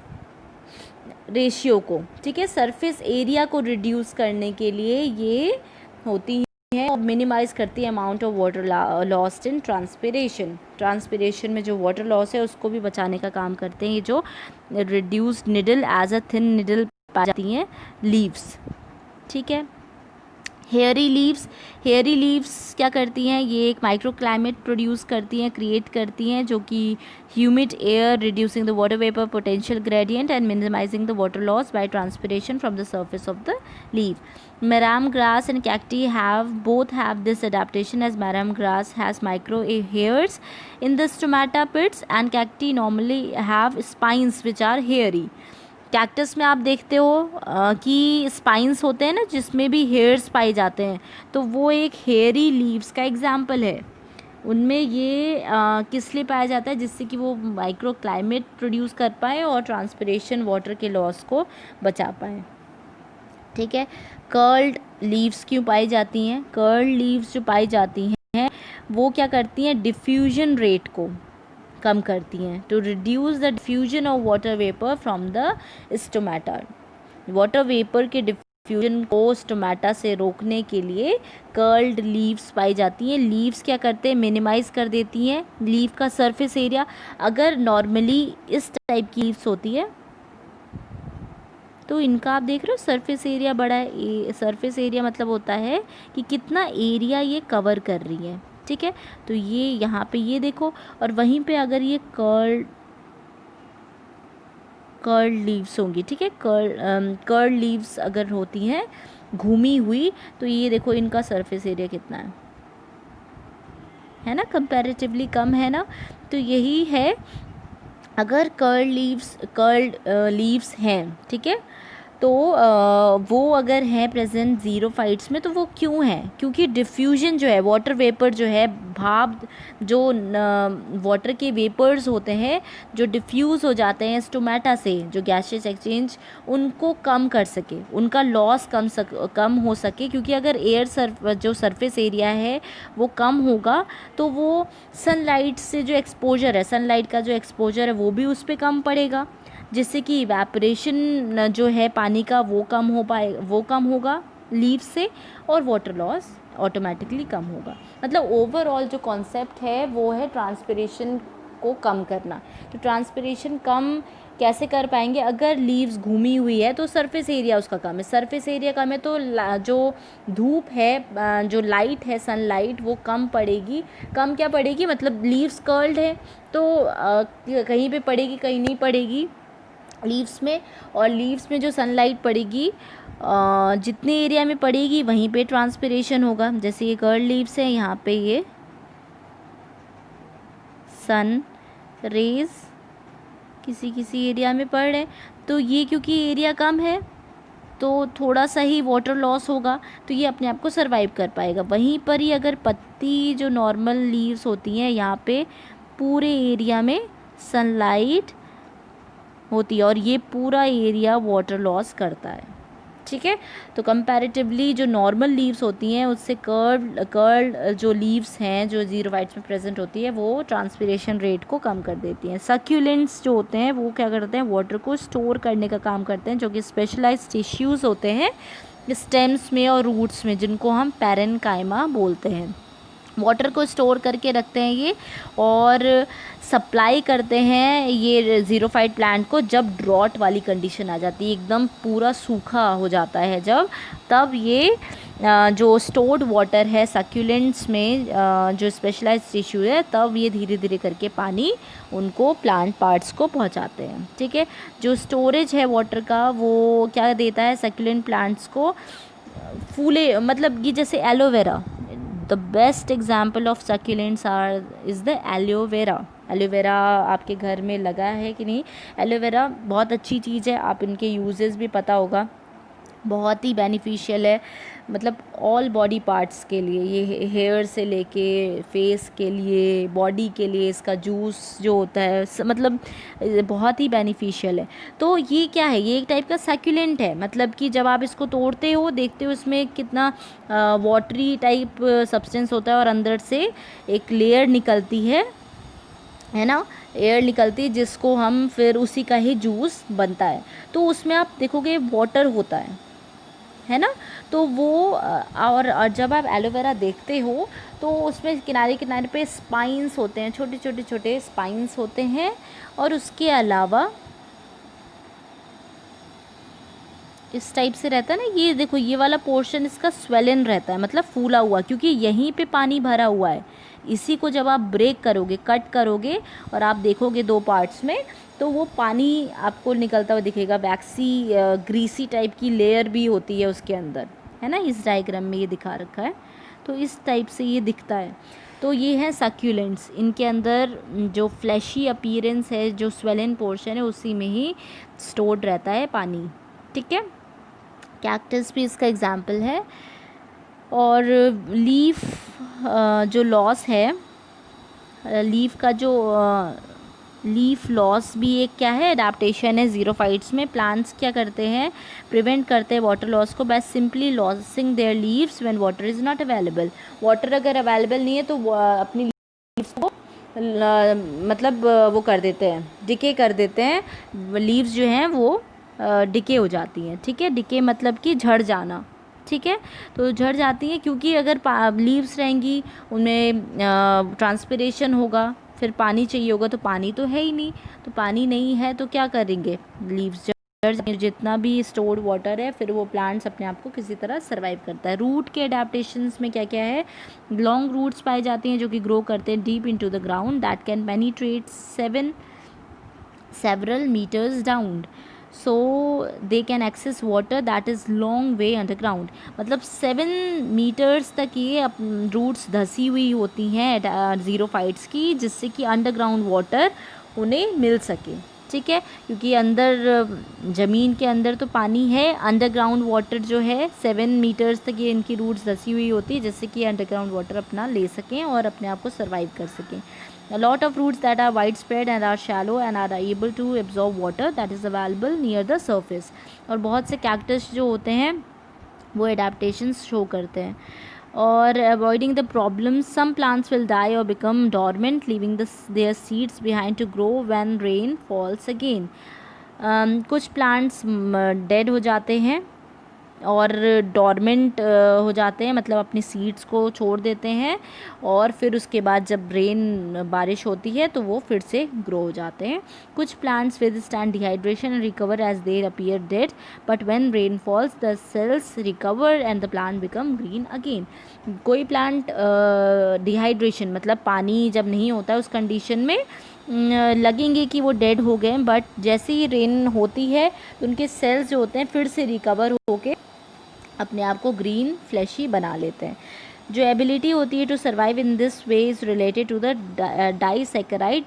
रेशियो को। ठीक है, सरफेस एरिया को रिड्यूस करने के लिए ये होती हैं, और मिनिमाइज़ करती है amount of water lost in transpiration. Transpiration में जो वाटर लॉस है उसको भी बचाने का काम करते हैं ये जो reduced needle as a thin needle पाई जाती हैं लीव्स। ठीक है, हेयरी लीव्स क्या करती हैं? ये एक माइक्रो क्लाइमेट प्रोड्यूस करती हैं, क्रिएट करती हैं, जो कि humid air, reducing the water vapour potential gradient and minimising the water loss by transpiration from the surface of the leaf. Marram grass and cacti both have this adaptation, as marram grass has micro hairs in the stomata pits and cacti normally have spines which are hairy. Cactus में आप देखते हो कि स्पाइंस होते हैं ना, जिसमें भी हेयर्स पाए जाते हैं, तो वो एक हेयरी लीव्स का एग्जाम्पल है। उनमें ये किस लिए पाया जाता है, जिससे कि वो माइक्रो क्लाइमेट प्रोड्यूस कर पाए और ट्रांसपिरेशन वाटर के लॉस को बचा पाए। ठीक है। कर्ल्ड लीव्स क्यों पाई जाती हैं? कर्ल्ड लीव्स जो पाई जाती हैं वो क्या करती हैं, डिफ्यूजन रेट को कम करती हैं, to reduce the diffusion of water vapour from the stomata. Water vapour के डिफ्यूजन को स्टोमेटा से रोकने के लिए कर्ल्ड लीव्स पाई जाती हैं। लीव्स क्या करते हैं, मिनिमाइज कर देती हैं लीव का सरफेस एरिया। अगर नॉर्मली इस टाइप की लीव्स होती है तो इनका आप देख रहे हो सरफेस एरिया बड़ा है। सरफेस एरिया मतलब होता है कि कितना एरिया ये कवर कर रही है। ठीक है, तो ये यहाँ पे ये देखो, और वहीं पे अगर ये कर्ल लीव्स होंगी, ठीक है, कर्ल लीव्स अगर होती हैं घूमी हुई, तो ये देखो इनका सरफेस एरिया कितना है ना, कंपैरेटिवली कम है ना। तो यही है, अगर कर्ल्ड लीव्स हैं, ठीक है, तो वो अगर हैं प्रेजेंट ज़ीरोफाइट्स में, तो वो क्यों है? क्योंकि डिफ्यूजन जो है, वाटर वेपर जो है, भाप जो वाटर के वेपर्स होते हैं जो डिफ्यूज़ हो जाते हैं स्टोमेटा से, जो गैसियस एक्सचेंज, उनको कम कर सके, उनका लॉस कम हो सके। क्योंकि अगर जो सरफेस एरिया है वो कम होगा तो वो सनलाइट से जो एक्सपोजर है, सनलाइट का जो एक्सपोजर है वो भी उस पर कम पड़ेगा, जिससे कि इवेपोरेशन जो है पानी का वो कम होगा लीव से, और वाटर लॉस ऑटोमेटिकली कम होगा। मतलब ओवरऑल जो कॉन्सेप्ट है वो है ट्रांसपिरेशन को कम करना। तो ट्रांसपिरेशन कम कैसे कर पाएंगे? अगर लीव्स घूमी हुई है तो सरफेस एरिया उसका कम है, सरफेस एरिया कम है तो जो धूप है, जो लाइट है, सनलाइट, वो कम पड़ेगी। कम क्या पड़ेगी, मतलब लीव्स कर्ल्ड है तो कहीं पे पड़ेगी, कहीं नहीं पड़ेगी लीव्स में। और लीव्स में जो सनलाइट पड़ेगी जितने एरिया में पड़ेगी वहीं पे ट्रांसपिरेशन होगा। जैसे ये कर्ल लीव्स है, यहाँ पे ये सन रेज किसी एरिया में पड़ रहे हैं, तो ये क्योंकि एरिया कम है तो थोड़ा सा ही वाटर लॉस होगा, तो ये अपने आप को सरवाइव कर पाएगा। वहीं पर ही अगर पत्ती जो नॉर्मल लीव्स होती हैं, यहाँ पे पूरे एरिया में सनलाइट होती है और ये पूरा एरिया वाटर लॉस करता है। ठीक है, तो कंपैरेटिवली जो नॉर्मल लीव्स होती हैं उससे कर्ल जो लीव्स हैं जो ज़ीरोफाइट्स में प्रेजेंट होती है वो ट्रांसपिरेशन रेट को कम कर देती हैं। सक्यूलेंट्स जो होते हैं वो क्या करते हैं, वाटर को स्टोर करने का काम करते हैं, जो कि स्पेशलाइज्ड टिश्यूज़ होते हैं स्टेम्स में और रूट्स में, जिनको हम पैरेन्काइमा बोलते हैं। वाटर को स्टोर करके रखते हैं ये, और सप्लाई करते हैं ये ज़ीरोफाइट प्लांट को जब ड्रॉट वाली कंडीशन आ जाती है, एकदम पूरा सूखा हो जाता है जब, तब ये जो स्टोर्ड वाटर है सक्यूलेंट्स में, जो स्पेशलाइज्ड टिश्यू है, तब ये धीरे धीरे करके पानी उनको प्लांट पार्ट्स को पहुंचाते हैं। ठीक है, जो स्टोरेज है वाटर का वो क्या देता है सक्यूलेंट प्लांट्स को, फूले, मतलब कि जैसे aloe vera, the best example of succulents is the aloe vera. Aloe vera आपके घर में लगा है कि नहीं? एलोवेरा बहुत अच्छी चीज़ है, आप इनके यूजेस भी पता होगा, बहुत ही बेनिफिशियल है, मतलब ऑल बॉडी पार्ट्स के लिए, ये हेयर से लेके फेस के लिए, बॉडी के लिए इसका जूस जो होता है मतलब बहुत ही बेनिफिशियल है। तो ये क्या है, ये एक टाइप का सैक्युलेंट है, मतलब कि जब आप इसको तोड़ते हो देखते हो इसमें कितना वाटरी टाइप सब्सटेंस होता है और अंदर से एक लेयर निकलती है ना, एयर निकलती है, जिसको हम फिर उसी का ही जूस बनता है। तो उसमें आप देखोगे वाटर होता है ना, तो वो और जब आप एलोवेरा देखते हो तो उसमें किनारे किनारे पे स्पाइंस होते हैं, छोटे स्पाइंस होते हैं, और उसके अलावा इस टाइप से रहता है ना, ये देखो ये वाला पोर्शन इसका स्वेलन रहता है, मतलब फूला हुआ, क्योंकि यहीं पे पानी भरा हुआ है। इसी को जब आप ब्रेक करोगे, कट करोगे और आप देखोगे दो पार्ट्स में, तो वो पानी आपको निकलता हुआ दिखेगा। वैक्सी ग्रीसी टाइप की लेयर भी होती है उसके अंदर, है ना, इस डायग्राम में ये दिखा रखा है। तो इस टाइप से ये दिखता है। तो ये है सक्यूलेंट्स, इनके अंदर जो फ्लैशी अपीयरेंस है, जो स्वेलन पोर्शन है, उसी में ही स्टोर्ड रहता है पानी, ठीक है। कैक्टस भी इसका एग्जाम्पल है। और लीफ जो लॉस है, लीफ का जो लीफ लॉस भी एक क्या है, एडाप्टेशन है ज़ीरोफाइट्स में। प्लांट्स क्या करते हैं, प्रिवेंट करते हैं वाटर लॉस को by simply losing there leaves when water is not available. Water अगर अवेलेबल नहीं है तो अपनी लीव्स को मतलब वो कर देते हैं, डिके कर देते हैं। लीव्स जो हैं वो डिके हो जाती हैं, ठीक है। डिके मतलब कि झड़ जाना, ठीक है। तो झड़ जाती हैं क्योंकि अगर लीव्स रहेंगी उनमें ट्रांसपिरेशन होगा, फिर पानी चाहिए होगा, तो पानी तो है ही नहीं। तो पानी नहीं है तो क्या करेंगे, लीव्स झड़ जाएंगे। जितना भी स्टोर्ड वाटर है फिर वो प्लांट्स अपने आप को किसी तरह सर्वाइव करता है। रूट के अडेप्टेशंस में क्या क्या है, लॉन्ग रूट्स पाई जाती हैं जो कि ग्रो करते हैं deep into the ground that can penetrate several meters down, so they can access water that is long way underground। मतलब 7 मीटर्स तक ये रूट्स धसी हुई होती हैं ज़ीरोफाइट्स की, जिससे कि अंडरग्राउंड वाटर उन्हें मिल सके, ठीक है। क्योंकि अंदर ज़मीन के अंदर तो पानी है, अंडरग्राउंड वाटर जो है 7 मीटर्स तक ये इनकी रूट्स धसी हुई होती है, जिससे कि अंडरग्राउंड वाटर अपना ले सकें और अपने आप को सर्वाइव कर सकें। A lot of roots that are widespread and are shallow and are able to absorb water that is available near the surface। और बहुत से कैक्टस जो होते हैं वो adaptations शो करते हैं। और avoiding the problems, some plants will die or become dormant, leaving their seeds behind to grow when rain falls again। कुछ प्लांट्स डेड हो जाते हैं और डॉर्मेंट हो जाते हैं, मतलब अपनी सीड्स को छोड़ देते हैं, और फिर उसके बाद जब बारिश होती है तो वो फिर से ग्रो हो जाते हैं। कुछ plants withstand dehydration and recover as there appear dead, but when rain falls the cells recover and the plant become green again. कोई प्लांट डिहाइड्रेशन मतलब पानी जब नहीं होता है उस कंडीशन में लगेंगे कि वो डेड हो गए, बट जैसे ही रेन होती है तो उनके सेल्स जो होते हैं फिर से रिकवर होके अपने आप को ग्रीन फ्लैशी बना लेते हैं। जो एबिलिटी होती है to survive in this way is related to the disaccharide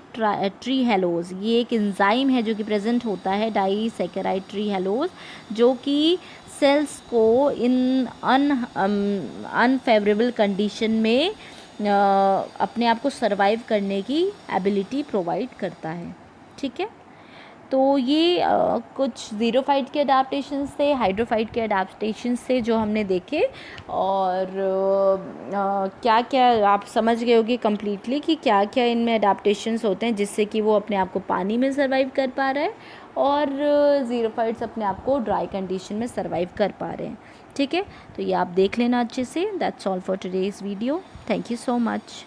trehalose. ये एक एंजाइम है जो कि प्रेजेंट होता है डाइसैकेराइड ट्री हेलोज, जो कि सेल्स को इन अनफेवरेबल कंडीशन में अपने आप को सर्वाइव करने की एबिलिटी प्रोवाइड करता है, ठीक है। तो ये कुछ ज़ीरोफाइट के अडेप्टेशंस थे, हाइड्रोफाइट के अडेप्टेशंस थे जो हमने देखे। और क्या क्या आप समझ गए होगे कम्प्लीटली कि क्या क्या इनमें अडेप्टेशंस होते हैं जिससे कि वो अपने आप को पानी में सर्वाइव कर पा रहा है, और ज़ीरोफाइट्स अपने आप को ड्राई कंडीशन में सर्वाइव कर पा रहे हैं, ठीक है। तो ये आप देख लेना अच्छे से। That's all for today's video. Thank you so much.